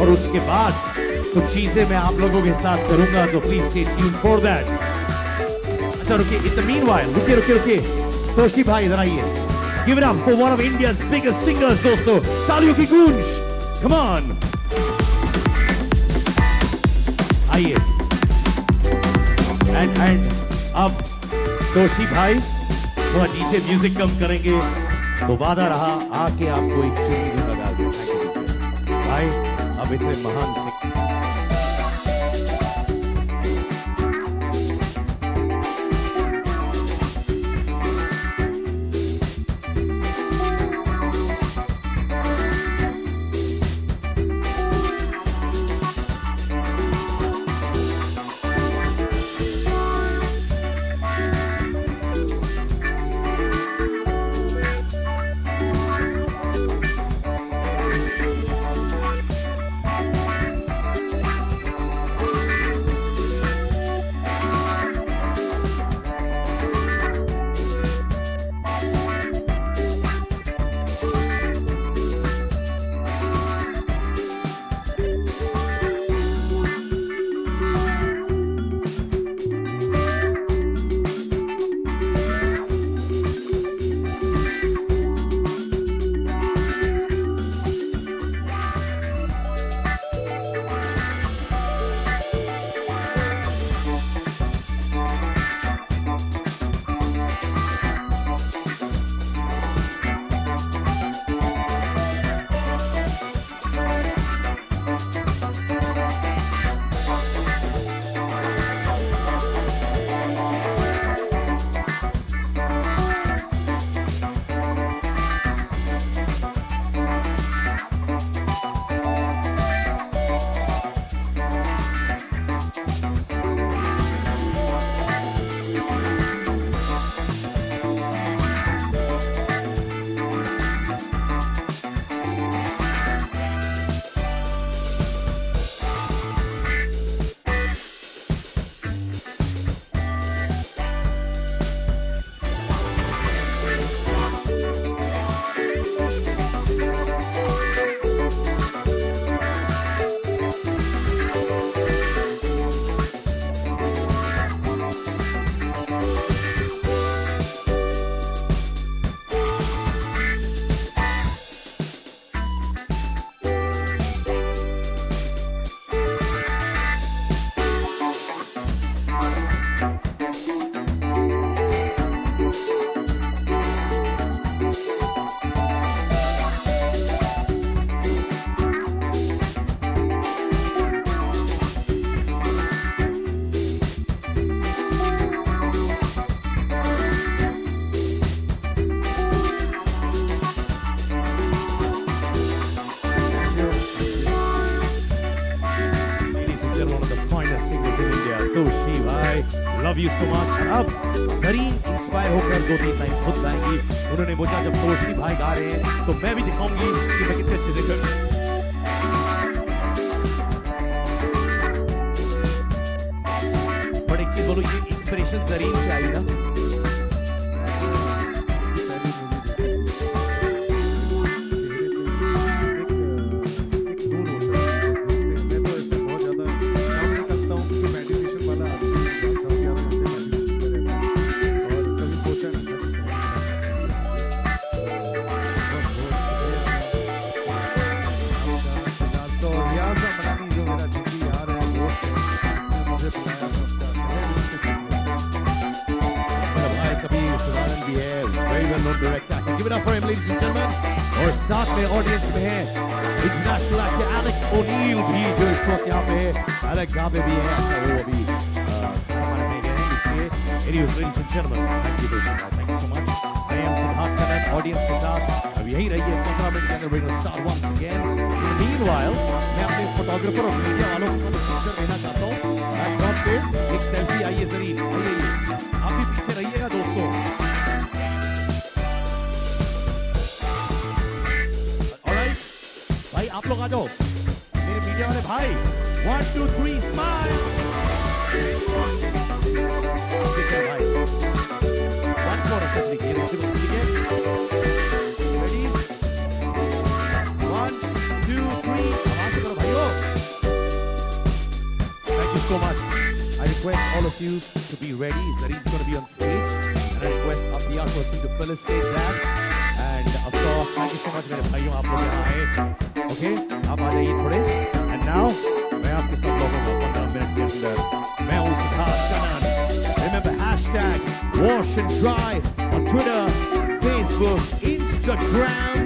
S5: और उसके बाद कुछ चीजें मैं आप लोगों के साथ करूंगा, तो please stay tuned for that. अच्छा रुकिए, इन द मीनवाइल रुकिए रुकिए रुकिए, तोशी भाई इधर आइए. Give it up for one of India's biggest singers दोस्तों, तालियों की गूंज. कम ऑन आइए. एंड अब तोशी भाई थोड़ा नीचे म्यूजिक कम करेंगे, तो वादा रहा आके आपको एक चुन्नी भी लगा दे भाई. अब इतने महान संतोषी भाई, लव यू सो मच। अब जरीन इंस्पायर होकर 2-3 लाइन खुद गाएंगी। उन्होंने बोला जब संतोषी भाई गा रहे हैं तो मैं भी दिखाऊंगी कि मैं कितने अच्छे से कर। बट एक चीज बोलो, ये इंस्पिरेशन जरीन से आई ना? Give it up for him, ladies and gentlemen. और साथ में ऑडियंस में है इंटरनेशनल एक्टर एलेक्स ओनील भी जो इस वक्त यहाँ पे है। एलेक्स यहाँ पे भी है, ऐसा वो अभी हमारे में गए हैं इसलिए। Anyways, ladies and gentlemen, thank you so much. I am Siddharth Kanak audience के साथ अब यही रहिए 15 मिनट के अंदर we're gonna start once again. In the meanwhile, मैं अपने फोटोग्राफर और मीडिया वालों के साथ पिक्चर लेना चाहता हूँ। बैकड्रॉप पे एक सेल्फी आइए जरीन, आइए आप भी पीछे रहिएगा दोस्तों। भाई आप लोग आ जाओ मेरे मीडिया वाले भाई। 1 2 3 स्माइल। ठीक है भाई, वन मोर अच्छे से ठीक है। रेडी 1 2 3 आवाज करो भाइयों। Thank you so much. I request all of you to be ready. Zareen's going to be on stage and I request our PR person to fill a stage there. And of course, thank you so much मेरे भाइयों, आप लोग यहाँ आए। Okay, आप आ जाइए थोड़े। And now मैं आपके साथ लोगों को 15 मिनट के अंदर मैं हूँ Siddharth Kanak. Remember hashtag wash and dry on Twitter, Facebook, Instagram.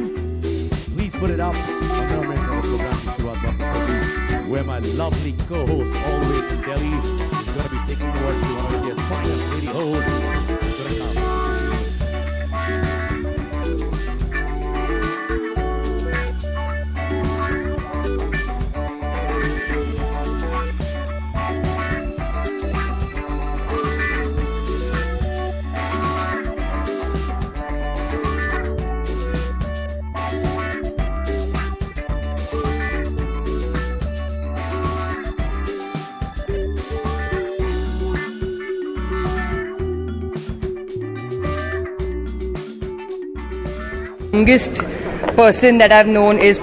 S5: Please put it up. 15 minute में प्रोग्राम की शुरुआत वापस होगी where my lovely co-host all the way from Delhi is going to be taking the word to one of their finest lady hosts.
S3: Youngest person that I've known is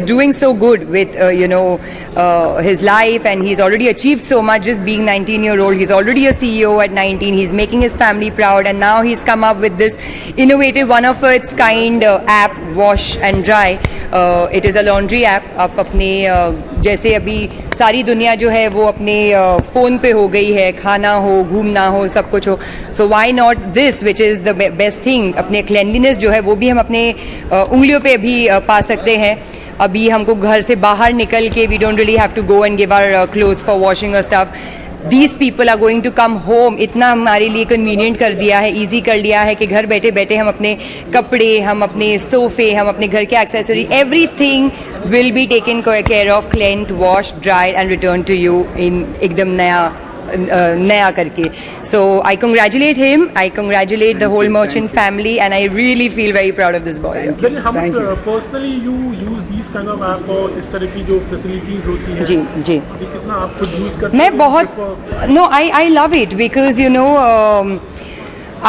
S3: doing so good with his life, and he's already achieved so much just being 19-year-old. He's already a CEO at 19. He's making his family proud, and now he's come up with this innovative, one of its kind app, Wash and Dry. It is a laundry app. आप अपने जैसे अभी सारी दुनिया जो है वो अपने फ़ोन पे हो गई है, खाना हो, घूमना हो, सब कुछ हो, so why not this which is the best thing. अपने क्लेanliness जो है वो भी हम अपने उंगलियों पे भी पा सकते हैं। अभी हमको घर से बाहर निकल के we don't really have to go and give our clothes for washing और stuff. These people are going to come home. इतना हमारे लिए कन्वीनियंट कर दिया है, ईजी कर लिया है कि घर बैठे बैठे हम अपने कपड़े, हम अपने सोफे, हम अपने घर के accessory, everything will be taken care of, cleaned, wash, dried and return to you in एकदम नया करके। So I congratulate him, I congratulate the whole Merchant family, and I really feel very proud of this boy.
S9: Personally you use this kind of app और इस तरह की जो facilities होती हैं,
S3: जी जी,
S9: कितना आप खुद यूज करते
S3: मैं बहुत know I love it because you know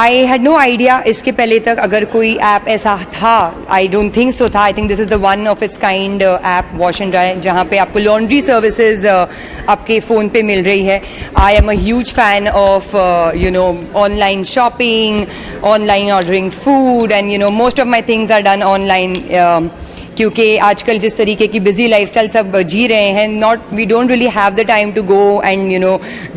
S3: I had no idea इसके पहले तक अगर कोई ऐप ऐसा था। आई डोंट थिंक सो था। I think this is the one of its kind app, wash and dry, जहाँ पे आपको लॉन्ड्री सर्विसेज आपके फ़ोन पे मिल रही है। I am a huge fan of online shopping, online ordering food, and most of my things are done online, क्योंकि आजकल जिस तरीके की बिजी लाइफस्टाइल सब जी रहे हैं, we don't really have the time to go and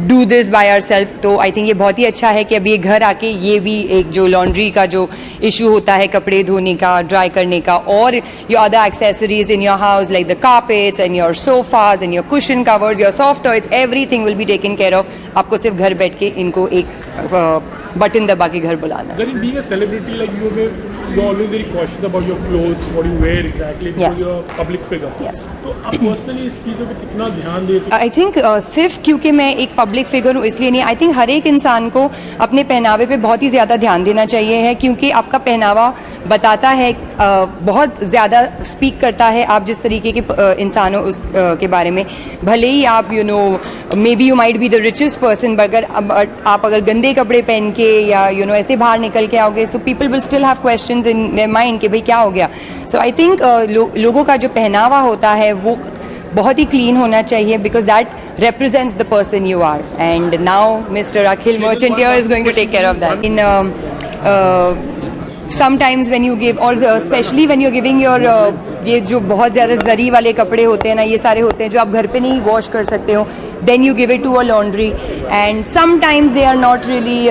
S3: do this by ourselves. तो आई थिंक ये बहुत ही अच्छा है कि अभी घर आके ये भी एक जो लॉन्ड्री का जो इशू होता है, कपड़े धोने का, ड्राई करने का, और your other accessories in your house like the carpets and your sofas and your cushion covers, your soft toys, everything will be taken care of. आपको सिर्फ घर बैठ के इनको एक बटन दबा के घर बुलाना।
S9: Being a celebrity like you, you always very cautious about your clothes, what you wear exactly, because
S3: Yes.
S9: you're a public figure.
S3: Yes.
S9: तो आप पर्सनली इस चीज़ों पे कितना ध्यान देते
S3: आई थिंक सिर्फ क्योंकि मैं एक पब्लिक फिगर हूँ इसलिए नहीं, आई थिंक हर एक इंसान को अपने पहनावे पे बहुत ही ज़्यादा ध्यान देना चाहिए है, क्योंकि आपका पहनावा बताता है, बहुत ज़्यादा स्पीक करता है आप जिस तरीके के इंसान हो उस के बारे में। भले ही आप may be you might be the richest person, अगर आप अगर गंदे कपड़े पहन के या ऐसे बाहर निकल के आओगे, so people will still have questions in their mind कि भाई क्या हो गया। सो आई थिंक लोगों का जो पहनावा होता है वो बहुत ही क्लीन होना चाहिए, because that represents the person you are, and now Mr. Akhil Merchant here is going to take care of that. Sometimes when you give, or especially when you're giving your ये जो बहुत ज़्यादा जरी वाले कपड़े होते हैं ना, ये सारे होते हैं जो आप घर पे नहीं वॉश कर सकते हो, then you give it to a laundry, and sometimes they are not really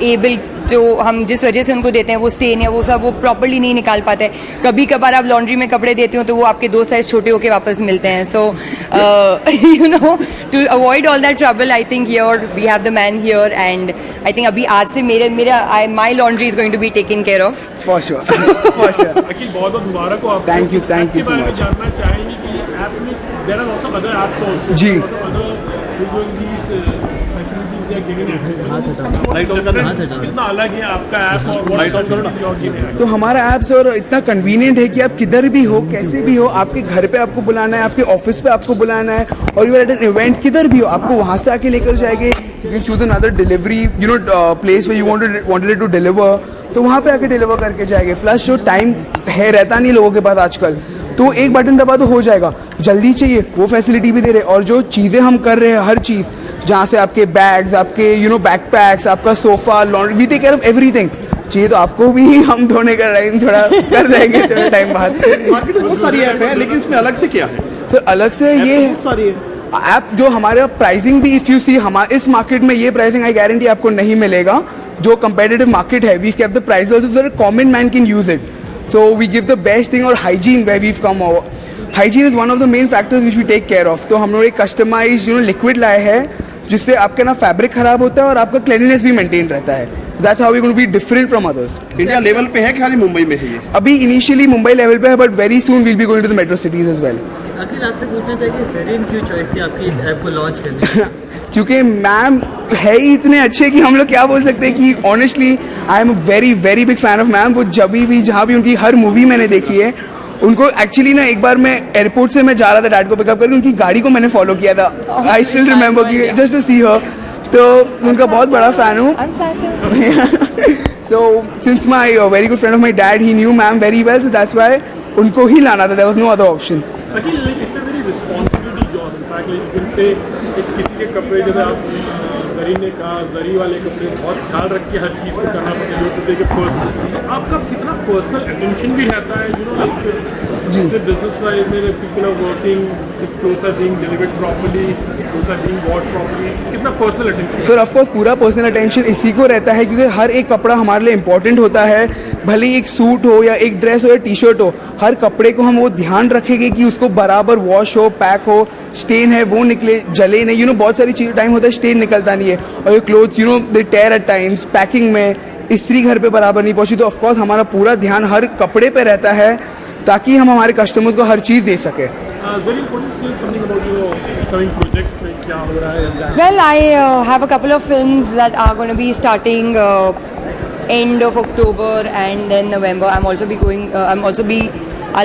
S3: able, जो हम जिस वजह से उनको देते हैं वो स्टेन या वो सब वो प्रॉपर्ली नहीं निकाल पाते हैं। कभी कभार आप लॉन्ड्री में कपड़े देते हो तो वो आपके 2 साइज छोटे होके वापस मिलते हैं। So to avoid all that trouble, I think here we have the man here, and I think अभी आज से my laundry is going to be taken care of
S4: for sure for sure.
S9: Akhil बहुत बहुत मुबारक हो आपको।
S4: Thank you so
S9: आपके बारे में
S4: much.
S9: जानना चाहेंगे कि ये ऐप में there are also other apps also
S4: जी।
S9: कितना अलग है आपका ऐप और
S4: तो हमारा ऐप सर इतना कन्वीनियंट है कि आप किधर भी हो, कैसे भी हो, आपके घर पे आपको बुलाना है, आपके ऑफिस पे आपको बुलाना है, और यू एट एन इवेंट किधर भी हो, आपको वहाँ से आके लेकर जाएंगे। You can choose another delivery place way you wanted to deliver, तो वहाँ पे आके डिलीवर करके जाएंगे। प्लस जो टाइम है रहता नहीं लोगों के पास आजकल, तो एक बटन दबा तो हो जाएगा। जल्दी चाहिए वो फैसिलिटी भी दे रहे, और जो चीज़ें हम कर रहे हैं हर चीज़, जहाँ से आपके बैग्स, आपके बैकपैक्स, आपका sofa, laundry, we take care of everything. चाहिए तो आपको भी हम धोने का टाइम थोड़ा कर देंगे थोड़ा टाइम बाद।
S5: मार्केट में बहुत सारी ऐप है, लेकिन इसमें अलग से क्या है?
S4: तो अलग से ये
S5: बहुत सारी है
S4: ऐप जो हमारे प्राइसिंग भी, इफ़ यू सी हमारे इस मार्केट में ये प्राइसिंग आई गारंटी आपको नहीं मिलेगा। जो कंपेटिटिव मार्केट है, we kept the price also so that common man can use it. So we give the best thing, और hygiene where we've come over. Hygiene is one of the main factors which we take care of. तो हम लोग एक customized liquid लाए हैं जिससे आपका ना फैब्रिक खराब होता है और आपका क्लीनलीनेस भी मेंटेन रहता है। That's how we're going to be different from others.
S5: India level पे है कि खाली मुंबई में है ये?
S4: अभी इनिशियली मुंबई लेवल पे है, but very soon will be going to the metro cities as well.
S10: Akhil आपसे पूछना चाहिए वेरिएंट क्यों चॉइस थी आपकी इस ऐप को लॉन्च करने?
S4: क्योंकि मैम है ही इतने अच्छे कि हम लोग क्या बोल सकते हैं कि honestly I am very very big fan of ma'am. वो जब भी जहाँ भी उनकी हर मूवी मैंने देखी है, उनको एक्चुअली ना एक बार मैं एयरपोर्ट से मैं जा रहा था डैड को पिकअप करके, उनकी गाड़ी को मैंने फॉलो किया था। आई स्टिल रिमेंबर कि जस्ट टू सी हर, तो उनका बहुत बड़ा फैन हूँ। So since my very good friend of my dad, he knew ma'am very well, so that's why उनको ही लाना था, there was no other option.
S9: किसी के कपड़े जैसे आप जरी ने कहा, जरी वाले कपड़े बहुत ख्याल रख के हर चीज़ को करना पड़ता है, जो कि पर्सनल आपका कितना पर्सनल अटेंशन भी रहता है, जी बिजनेस वाइज में people are working, clothes are being delivered properly, clothes are being washed properly, कितना personal attention?
S4: Sir of course पूरा पर्सनल अटेंशन इसी को रहता है, क्योंकि हर एक कपड़ा हमारे लिए इंपॉर्टेंट होता है। भले ही एक सूट हो या एक ड्रेस हो या टी शर्ट हो, हर कपड़े को हम वो ध्यान रखेंगे कि उसको बराबर वॉश हो, पैक हो, स्टेन है वो निकले, जले नहीं। बहुत सारी चीज़ टाइम होता है स्टेन निकलता नहीं है, और ये क्लोथ्स दे टेयर एट टाइम्स, पैकिंग में इस्त्री घर पे बराबर नहीं पहुंची। तो ऑफकोर्स हमारा पूरा ध्यान हर कपड़े पे रहता है ताकि हम हमारे कस्टमर्स को हर चीज़ दे सके।
S3: Well, I have a couple of films that are going to be starting end of October and then November. I'll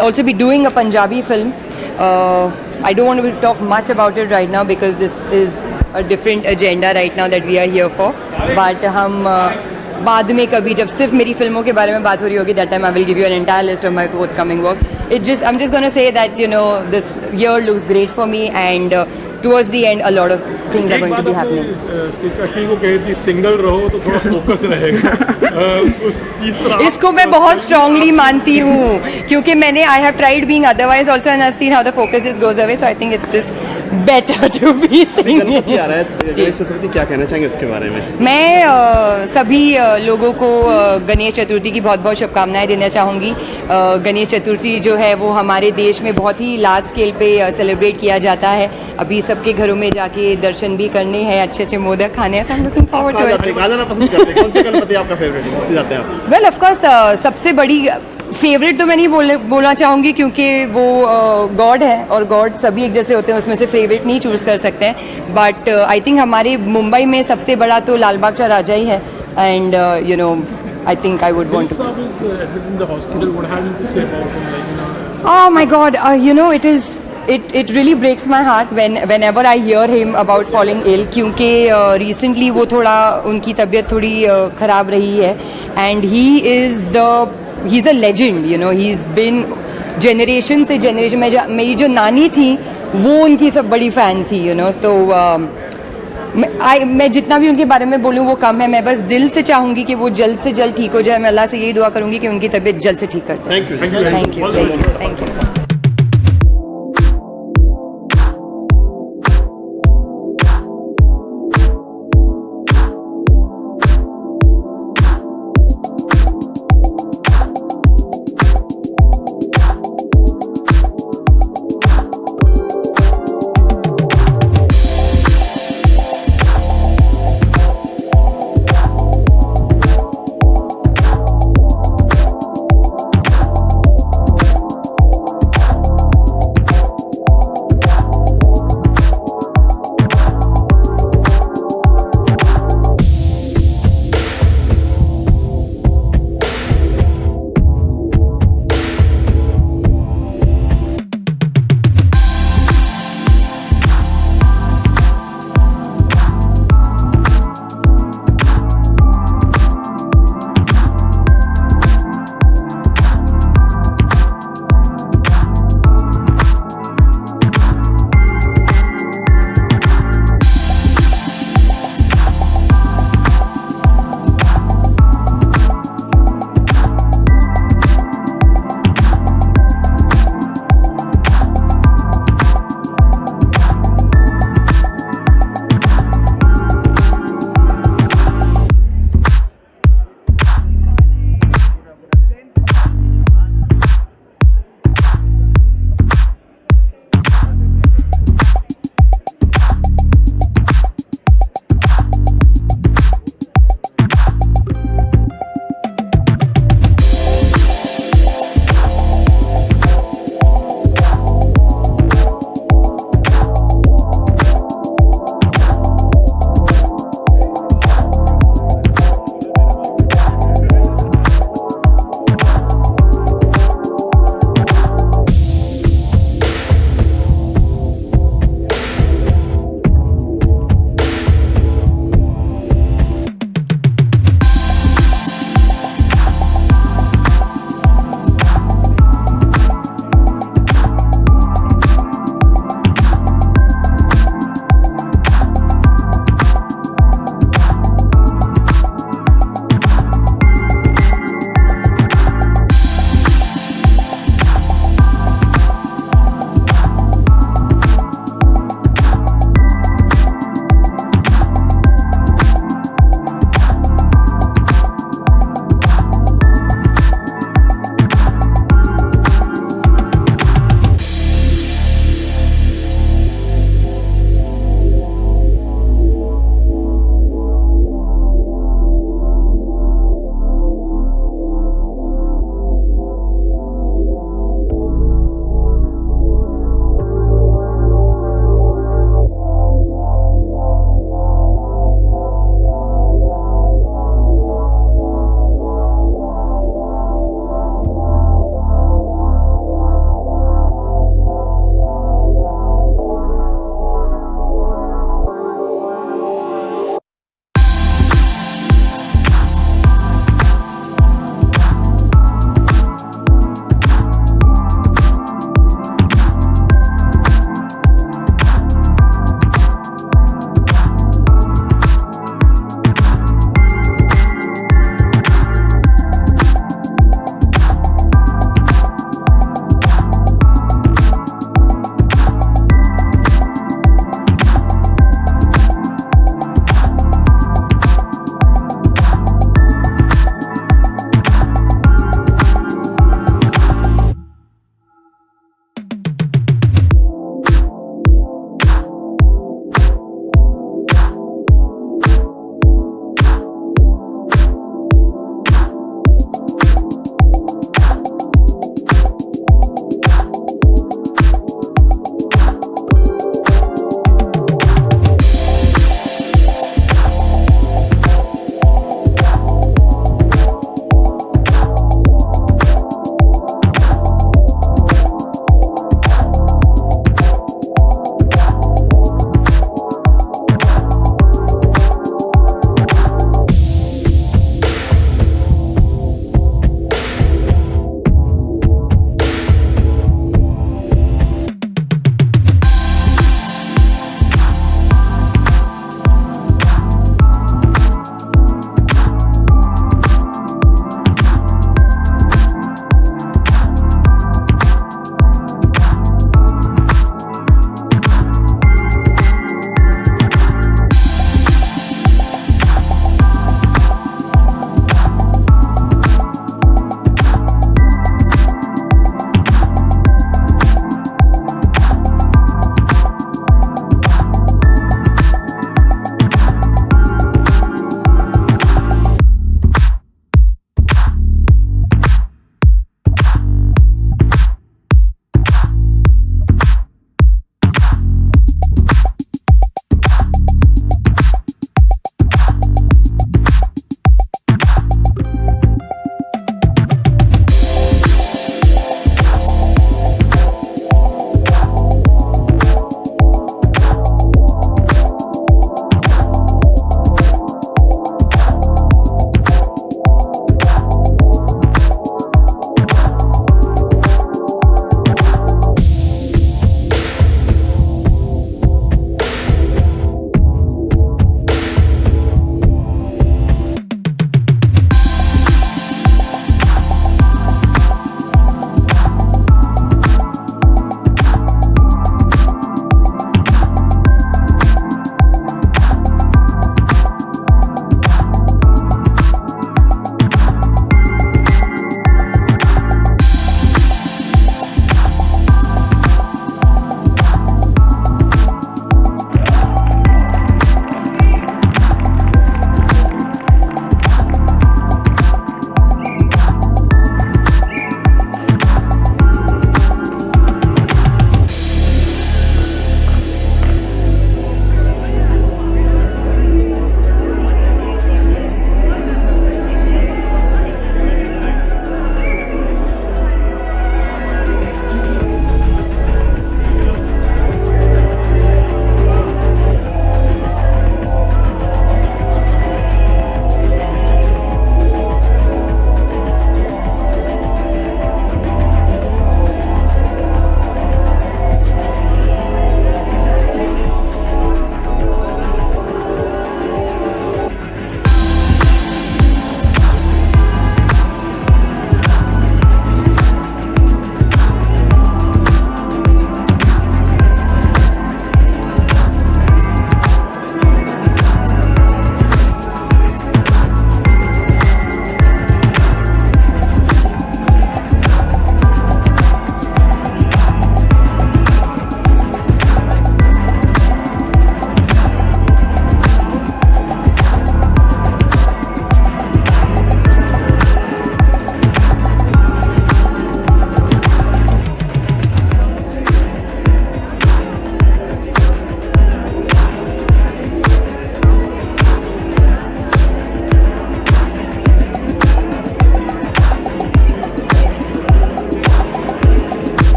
S3: also be doing a Punjabi film. I don't want to talk much about it right now because this is a different agenda right now that we are here for. But हम बाद में कभी जब सिर्फ मेरी फिल्मों के बारे में बात हो रही होगी, that time I will give you an entire list of my forthcoming work. I'm just going to say that this year looks great for me, and towards the end a lot of things are going to be happening.
S9: को कहती single रहो तो थोड़ा focus रहेगा।
S3: इसको मैं बहुत strongly मानती हूँ, क्योंकि मैंने I have tried being otherwise also and I have seen how the focus just goes away, so I think it's just better to be single.
S5: Ganesh Chaturthi क्या कहना चाहेंगे उसके बारे में?
S3: मैं सभी लोगों को गणेश चतुर्थी की बहुत बहुत शुभकामनाएं देना चाहूँगी। गणेश चतुर्थी जो है वो हमारे देश में बहुत ही लार्ज स्केल पे सेलिब्रेट किया जाता है। अभी सबके घरों में जाके दर्शन भी करने हैं, अच्छे अच्छे मोदक खाने हैं, so I'm looking forward to it.
S11: कहाँ जाना पसंद करते हैं? कौन से गणपति आपका फेवरेट है? किसमें जाते हैं आप?
S3: वेल ऑफ कोर्स सबसे बड़ी फेवरेट तो मैं नहीं बोलना चाहूँगी क्योंकि वो गॉड है और गॉड सभी एक जैसे होते हैं, उसमें से फेवरेट नहीं चूज़ कर सकते हैं, बट आई थिंक हमारे मुंबई में सबसे बड़ा तो लाल बाग राजा ही है, and you no I think I would want to.
S9: Dilip Saab is admitted in the hospital. What have you to say about him? Like, you know,
S3: Oh my God, you know, it really breaks my heart whenever I hear him about falling ill, क्योंकि recently वो थोड़ा उनकी तबीयत थोड़ी ख़राब रही है, and he's a legend, you know, he's been generation से generation में मेरी जो नानी थी वो उनकी सब बड़ी फ़ैन थी, you know, तो मैं जितना भी उनके बारे में बोलूँ वो कम है। मैं बस दिल से चाहूँगी कि वो जल्द से जल्द ठीक हो जाए। मैं अल्लाह से यही दुआ करूँगी कि उनकी तबीयत जल्द से ठीक कर दे। Thank you.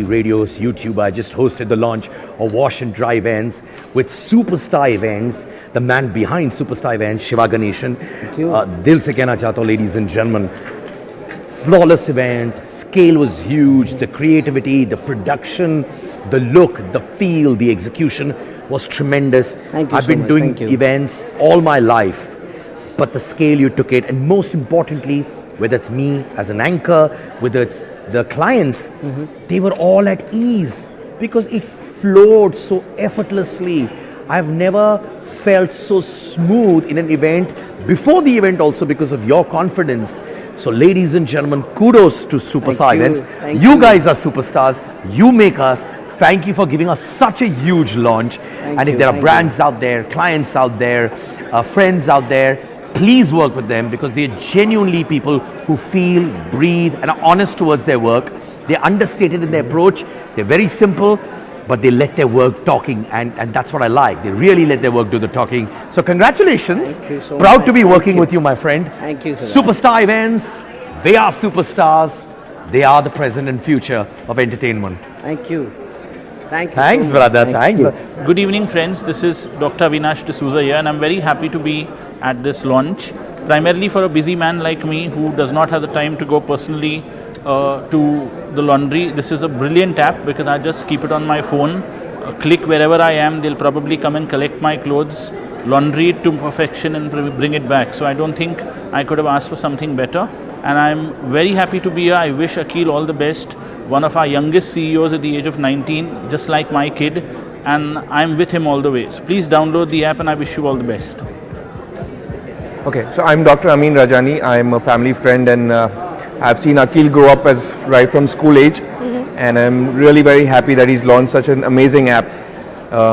S5: Radios, YouTube. I just hosted the launch of Wash and Dry events with Superstar Events, the man behind Superstar Events, Shiva Ganeshan. Dil se kehna chahta hu, ladies and gentlemen, flawless event, scale was huge, the creativity, the production, the look, the feel, the execution was tremendous.
S10: Thank you
S5: I've
S10: so
S5: been
S10: much.
S5: doing
S10: Thank you.
S5: events all my life, but the scale you took it, and most importantly, whether it's me as an anchor, whether it's the clients, they were all at ease because it flowed so effortlessly. I've never felt so smooth in an event before the event also because of your confidence. So ladies and gentlemen, kudos to Superstar
S10: Thank you.
S5: Events.
S10: Thank
S5: You
S10: you.
S5: guys are superstars. You make us. Thank you for giving us such a huge launch. And if
S10: you,
S5: there are
S10: thank
S5: brands out there, clients out there, friends out there, please work with them because they're genuinely people who feel, breathe, and are honest towards their work. They're understated in their approach. They're very simple, but they let their work talking, and that's what I like. They really let their work do the talking. So congratulations.
S10: Thank you so
S5: Proud
S10: much.
S5: to be
S10: Thank
S5: working
S10: you.
S5: with you, my friend.
S10: Thank you, sir.
S5: Superstar Events, they are superstars. They are the present and future of entertainment.
S10: Thank you. Thank you.
S5: Thanks,
S10: so much.
S5: brother.
S10: Thank
S5: Thanks.
S10: you.
S12: Good evening, friends. This is Dr. Avinash D'Souza here, and I'm very happy to be at this launch. Primarily for a busy man like me who does not have the time to go personally to the laundry. This is a brilliant app because I just keep it on my phone, click wherever I am. They'll probably come and collect my clothes, laundry it to perfection, and bring it back. So I don't think I could have asked for something better. And I'm very happy to be here. I wish Akhil all the best. One of our youngest CEOs at the age of 19, just like my kid, and I'm with him all the way. So please download the app, and I wish you all the best.
S13: Okay, so I'm Dr. Amin Rajani. I'm a family friend, and I've seen Akhil grow up as right from school age, and I'm really very happy that he's launched such an amazing app.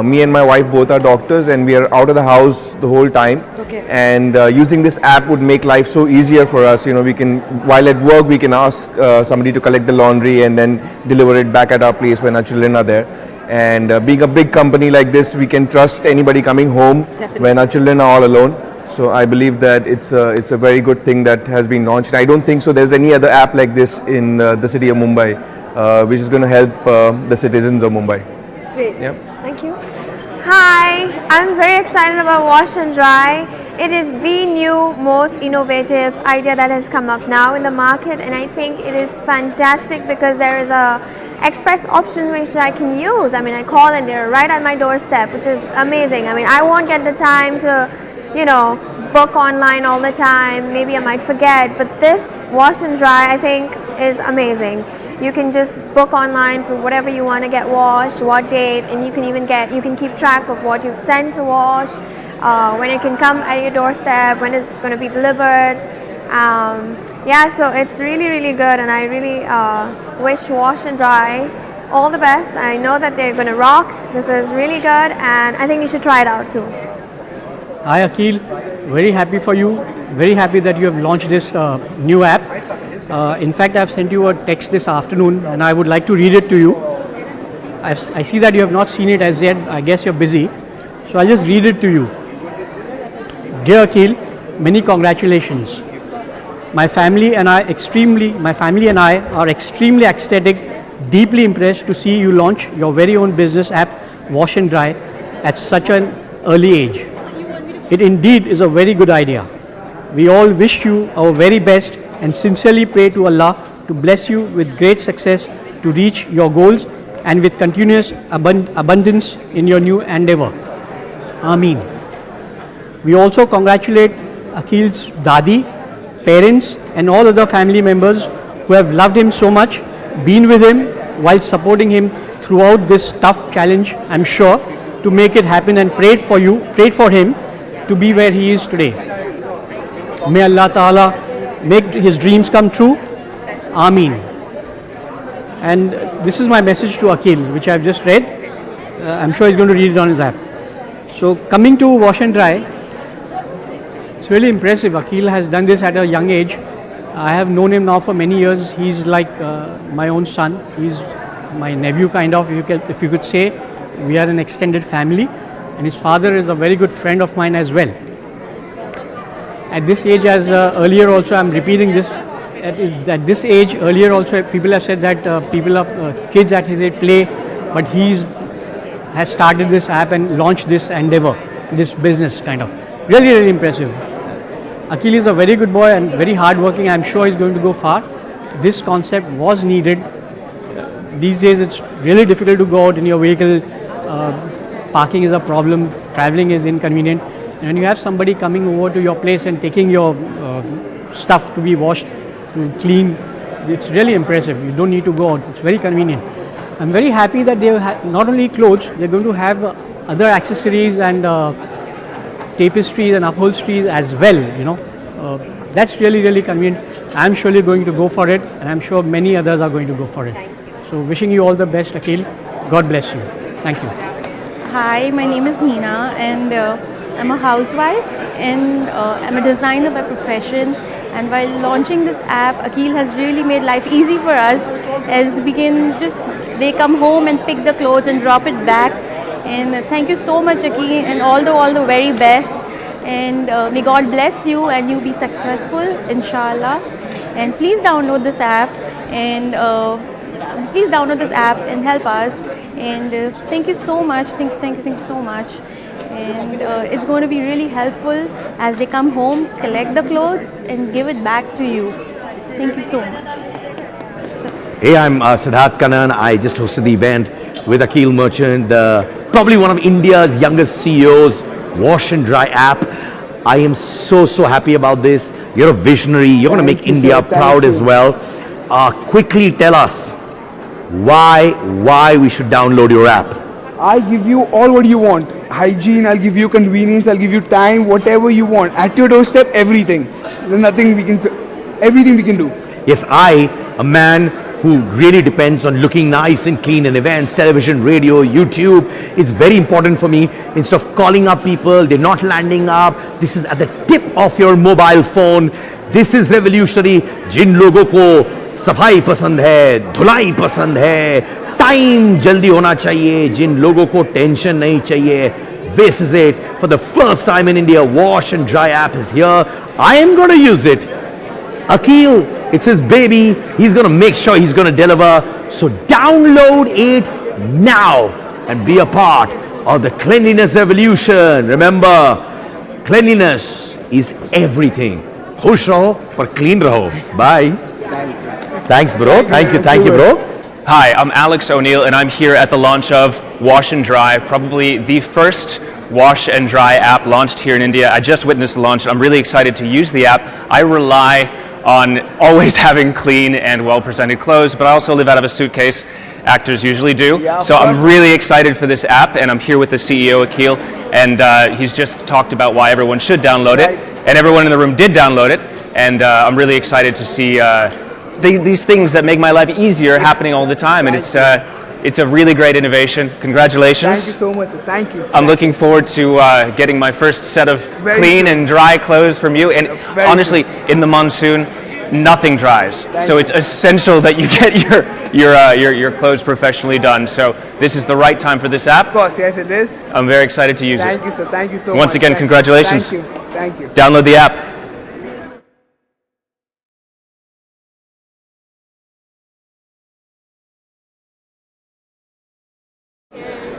S13: Me and my wife both are doctors, and we are out of the house the whole time.
S1: Okay.
S13: And using this app would make life so easier for us. You know, we can, while at work, we can ask somebody to collect the laundry and then deliver it back at our place when our children are there. And being a big company like this, we can trust anybody coming home when our children are all alone. So I believe that it's a very good thing that has been launched. I don't think so there's any other app like this in the city of Mumbai, which is going to help the citizens of Mumbai.
S1: Great.
S13: Yeah.
S1: Thank you.
S7: Hi, I'm very excited about Wash and Dry. It is the new, most innovative idea that has come up now in the market, and I think it is fantastic because there is a express option which I can use. I mean, I call and they're right at my doorstep, which is amazing. I mean, I won't get the time to, you know, book online all the time. Maybe I might forget, but this Wash and Dry, I think, is amazing. You can just book online for whatever you want to get washed, what date, and you can keep track of what you've sent to wash, when it can come at your doorstep, when it's going to be delivered. Yeah, so it's really, really good, and I really wish Wash and Dry all the best. I know that they're going to rock. This is really good, and I think you should try it out too.
S14: Hi Akhil, very happy for you. Very happy that you have launched this new app. In fact, I've sent you a text this afternoon and I would like to read it to you. I see that you have not seen it as yet. I guess you're busy. So I'll just read it to you. Dear Akhil, many congratulations. My family and I are extremely ecstatic, deeply impressed to see you launch your very own business app, Wash and Dry, at such an early age. It indeed is a very good idea. We all wish you our very best and sincerely pray to Allah to bless you with great success to reach your goals and with continuous abundance in your new endeavor. Ameen. We also congratulate Akhil's Dadi, parents and all other family members who have loved him so much, been with him while supporting him throughout this tough challenge, I'm sure, to make it happen, and prayed for him to be where he is today. May Allah Ta'ala make his dreams come true. Ameen. And this is my message to Akhil, which I've just read. I'm sure he's going to read it on his app. So coming to Wash and Dry, it's really impressive. Akhil has done this at a young age. I have known him now for many years. He's like my own son. He's my nephew kind of, if you could say. We are an extended family. And his father is a very good friend of mine as well. At this age, as earlier also I'm repeating this, at this age, earlier also people have said that kids at his age play, but has started this app and launched this endeavor, this business kind of. Really, really impressive. Akhil is a very good boy and very hardworking. I'm sure he's going to go far. This concept was needed. These days it's really difficult to go out in your vehicle. Parking is a problem. Traveling is inconvenient. And you have somebody coming over to your place and taking your stuff to be washed, to clean. It's really impressive. You don't need to go out. It's very convenient. I'm very happy that they have not only clothes, they're going to have other accessories and tapestries and upholsteries as well, you know. That's really, really convenient. I'm surely going to go for it, and I'm sure many others are going to go for it. So wishing you all the best, Akhil. God bless you. Thank you.
S15: Hi, my name is Neena, and I'm a housewife, and I'm a designer by profession. And while launching this app, Akhil has really made life easy for us, as we can they come home and pick the clothes and drop it back. And thank you so much, Akhil, and all the very best. And may God bless you and you be successful, inshallah. And please download this app and help us. And thank you so much. Thank you so much. And it's going to be really helpful as they come home, collect the clothes and give it back to you. Thank you so much.
S5: Hey, I'm Siddharth Kannan. I just hosted the event with Akhil Merchant, probably one of India's youngest CEOs, Wash and Dry app. I am so happy about this. You're a visionary. You're going to make India proud as well. Quickly tell us why we should download your app.
S4: I give you all what you want. Hygiene, I'll give you convenience, I'll give you time, whatever you want. At your doorstep, everything. There's everything we can do.
S5: Yes, a man who really depends on looking nice and clean in events, television, radio, YouTube. It's very important for me. Instead of calling up people, they're not landing up. This is at the tip of your mobile phone. This is revolutionary. जिन लोगों को सफाई पसंद है, धुलाई पसंद है, time जल्दी होना चाहिए, जिन लोगों को टेंशन नहीं चाहिए, this is it. For the first time in India, Wash and Dry app is here. I am going to use it. Akhil, it's his baby. He's going to make sure he's going to deliver. So download it now and be a part of the cleanliness revolution. Remember, cleanliness is everything. खुश रहो पर clean रहो. Bye. Thanks, bro. Thank you, bro.
S16: Hi, I'm Alex O'Neill, and I'm here at the launch of Wash and Dry, probably the first Wash and Dry app launched here in India. I just witnessed the launch. I'm really excited to use the app. I rely on always having clean and well-presented clothes, but I also live out of a suitcase. Actors usually do. So I'm really excited for this app, and I'm here with the CEO, Akhil, and he's just talked about why everyone should download it, and everyone in the room did download it, and I'm really excited to see these things that make my life easier happening all the time, and it's a really great innovation. Congratulations.
S4: Thank you so much. Thank you.
S16: I'm looking forward to getting my first set of clean and dry clothes from you. And honestly, in the monsoon, nothing dries. So it's essential that you get your clothes professionally done. So this is the right time for this app.
S4: Of course, yes, it is.
S16: I'm very excited to use it.
S4: Thank you, sir. Thank you so much.
S16: Once again, congratulations.
S4: Thank you. Thank you.
S16: Download the app.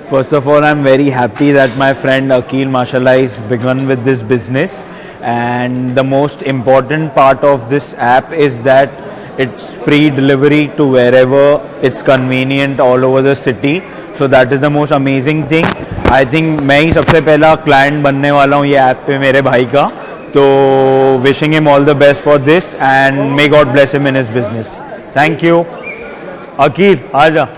S17: First of all, I'm very happy that my friend Akhil, mashallah, is begun with this business. And the most important part of this app is that it's free delivery to wherever it's convenient all over the city. So that is the most amazing thing. I think मैं ही सबसे पहला client बनने वाला हूँ ये app पे मेरे भाई का. तो wishing him all the best for this and may God bless him in his business. Thank you. Akhil, आजा.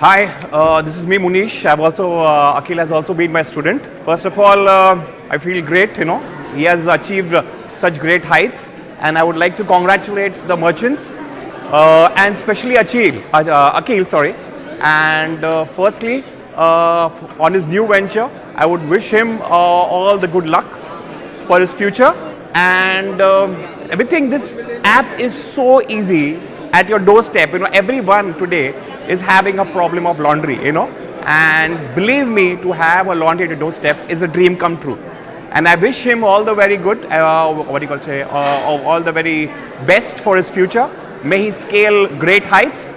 S18: Hi, this is me, Munish. Akhil has also been my student. First of all, I feel great, he has achieved such great heights, and I would like to congratulate the merchants, and especially Akhil, and firstly, on his new venture, I would wish him all the good luck for his future, and everything. This app is so easy at your doorstep. Everyone today is having a problem of laundry, And believe me, to have a laundry at your doorstep is a dream come true. And I wish him all the very good, all the very best for his future. May he scale great heights.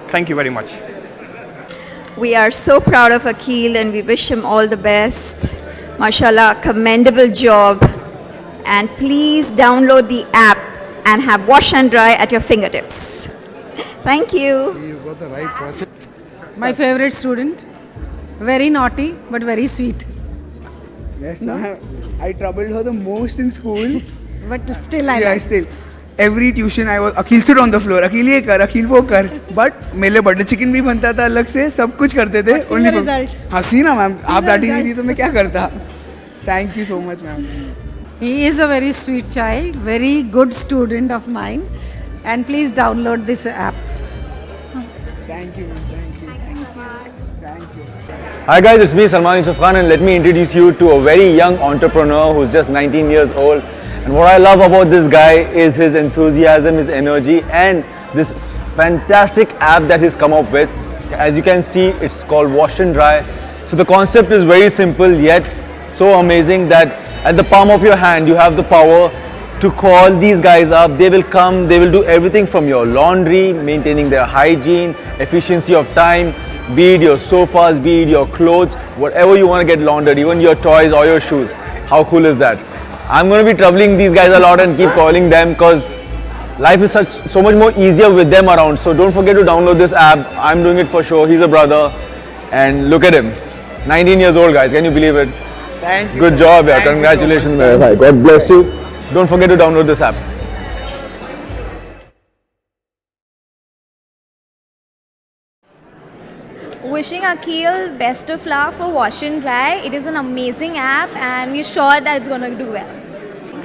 S18: Thank you very much.
S19: We are so proud of Akhil and we wish him all the best. Mashallah, commendable job. And please download the app and have wash and dry at your fingertips. Thank you.
S8: You got the right person.
S20: My favorite student. Very naughty but very sweet.
S4: Yes, ma'am. I troubled her the most in school.
S20: But still I
S4: Yeah,
S20: like.
S4: still. Every tuition I was, Akhil sit on the floor, Akhil ये कर, Akhil वो कर. But मेरे butter chicken भी बनता था अलग से, सब कुछ करते थे.
S20: What's the result?
S4: हाँ सी ना मैम, आप
S20: the
S4: डांटी नहीं
S20: result.
S4: थी तो मैं क्या करता? Thank you so much, ma'am.
S20: He is a very sweet child, very good student of mine. And please download this app.
S4: Thank you, ma'am. Thank you. Thank you.
S17: Hi guys, it's me Salman Yusuf Khan and let me introduce you to a very young entrepreneur who's just 19 years old. And what I love about this guy is his enthusiasm, his energy and this fantastic app that he's come up with. As you can see, it's called Wash and Dry. So the concept is very simple yet so amazing that at the palm of your hand you have the power to call these guys up. They will come, they will do everything from your laundry, maintaining their hygiene, efficiency of time, be it your sofas, be it your clothes, whatever you want to get laundered, even your toys or your shoes. How cool is that? I'm going to be troubling these guys a lot and keep calling them because life is so much more easier with them around. So don't forget to download this app. I'm doing it for sure. He's a brother and look at him. 19 years old, guys. Can you believe it?
S4: Thank you.
S17: Good job, yeah.
S4: Thank you so
S17: Congratulations,
S4: much.
S17: man. God bless you. Don't forget to download this app.
S7: Wishing Akhil best of luck for Wash and Dry. It is an amazing app and we're sure that it's going to do well.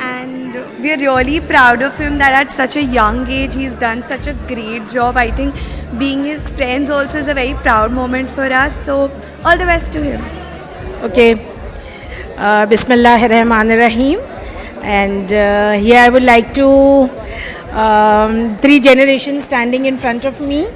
S21: And we're really proud of him that at such a young age he's done such a great job. I think being his friends also is a very proud moment for us. So all the best to him.
S20: Okay. Bismillahirrahmanirrahim. And here I would like to, 3 generations standing in front of me.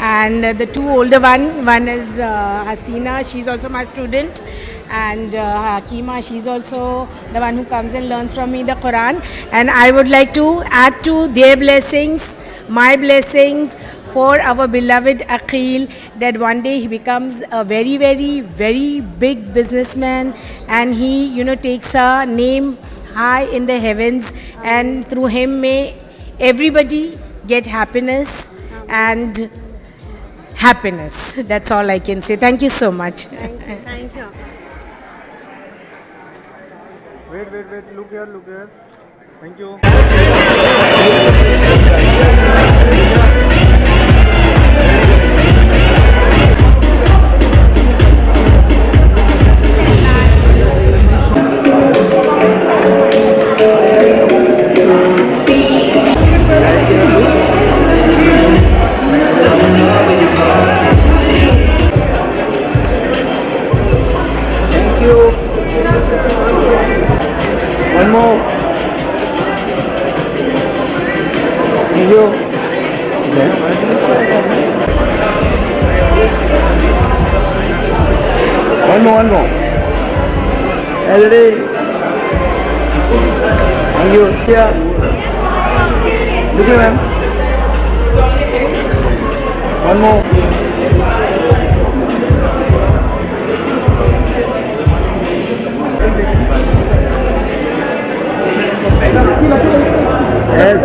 S20: And the 2 older one is Hasina, she's also my student, and Hakima, she's also the one who comes and learns from me the Quran. And I would like to add to their blessings, my blessings for our beloved Akhil, that one day he becomes a very, very, very big businessman and he, takes a name high in the heavens, and through him may everybody get happiness and happiness. That's all I can say. Thank you so much.
S6: Thank you.
S10: Wait. Look here. Thank you.
S17: One more. Thank you. One more. Ready? Thank you. Yeah. Look here, ma'am. One more. Yes.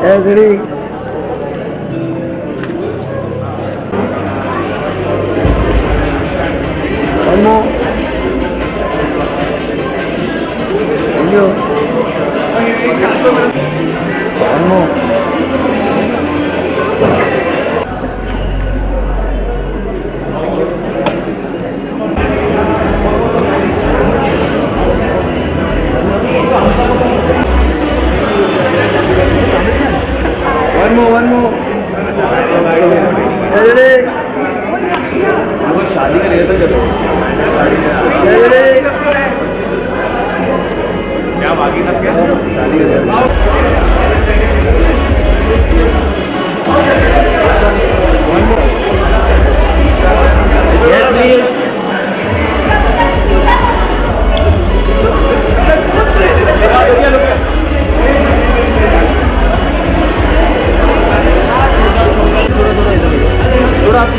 S17: Yes, ready. One more. Thank you. One more. One more. Ready? शादी का rehearsal करो। Ready? क्या बाकी सब क्या? शादी का rehearsal.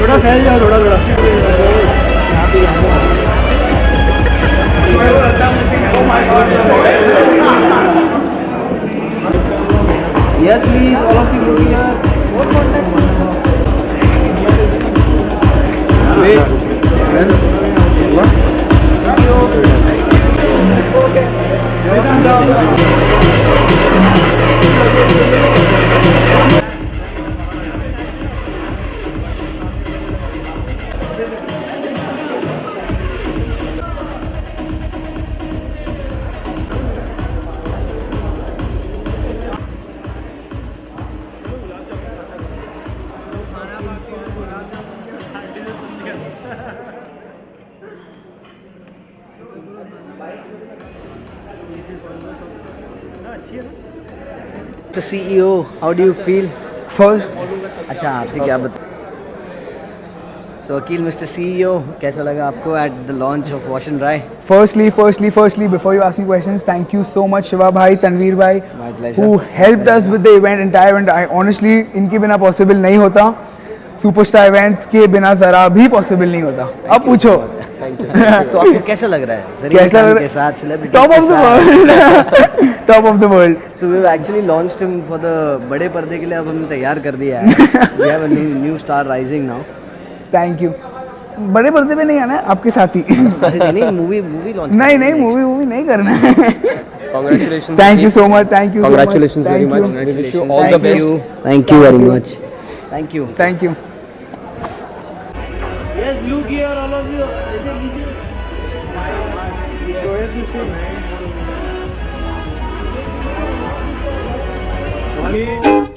S11: थोड़ा फैल जाओ थोड़ा थोड़ा
S10: Yes, please, all of you look here. What contact?
S2: Mr. CEO, how do you feel?
S22: First,
S2: अच्छा आपसे क्या बता So Akil, Mr. CEO, कैसा लगा आपको at the launch of Wash and Dry?
S22: firstly, before you ask me questions, thank you so much Shiva bhai, Tanveer bhai,
S2: My pleasure.
S22: who helped us with the entire event. I honestly, इनके बिना possible नहीं होता. Superstar events के बिना जरा भी possible नहीं होता. अब पूछो.
S2: Thank you. तो आपको कैसा लग रहा है? जरीन
S22: कैसा
S2: खान
S22: लग
S2: के साथ celebrities
S22: Top
S2: के
S22: of the
S2: साथ.
S22: world. Top of the world.
S2: So we've actually launched him for the बड़े पर्दे के लिए अब हमने तैयार कर दिया है. We have a new star rising now.
S22: Thank you. बड़े पर्दे पे नहीं आना है, आपके साथ ही.
S2: नहीं मूवी लॉन्च.
S22: नहीं मूवी नहीं करना है.
S13: Congratulations.
S22: Thank you so much. Thank you so much.
S13: Congratulations very much.
S22: Thank
S13: We wish you
S22: you.
S13: all the best.
S2: Thank you very much. Thank you.
S22: Thank you.
S10: Yes, look here, all of you. ऐसे लीजिए. Show it to see. Okay.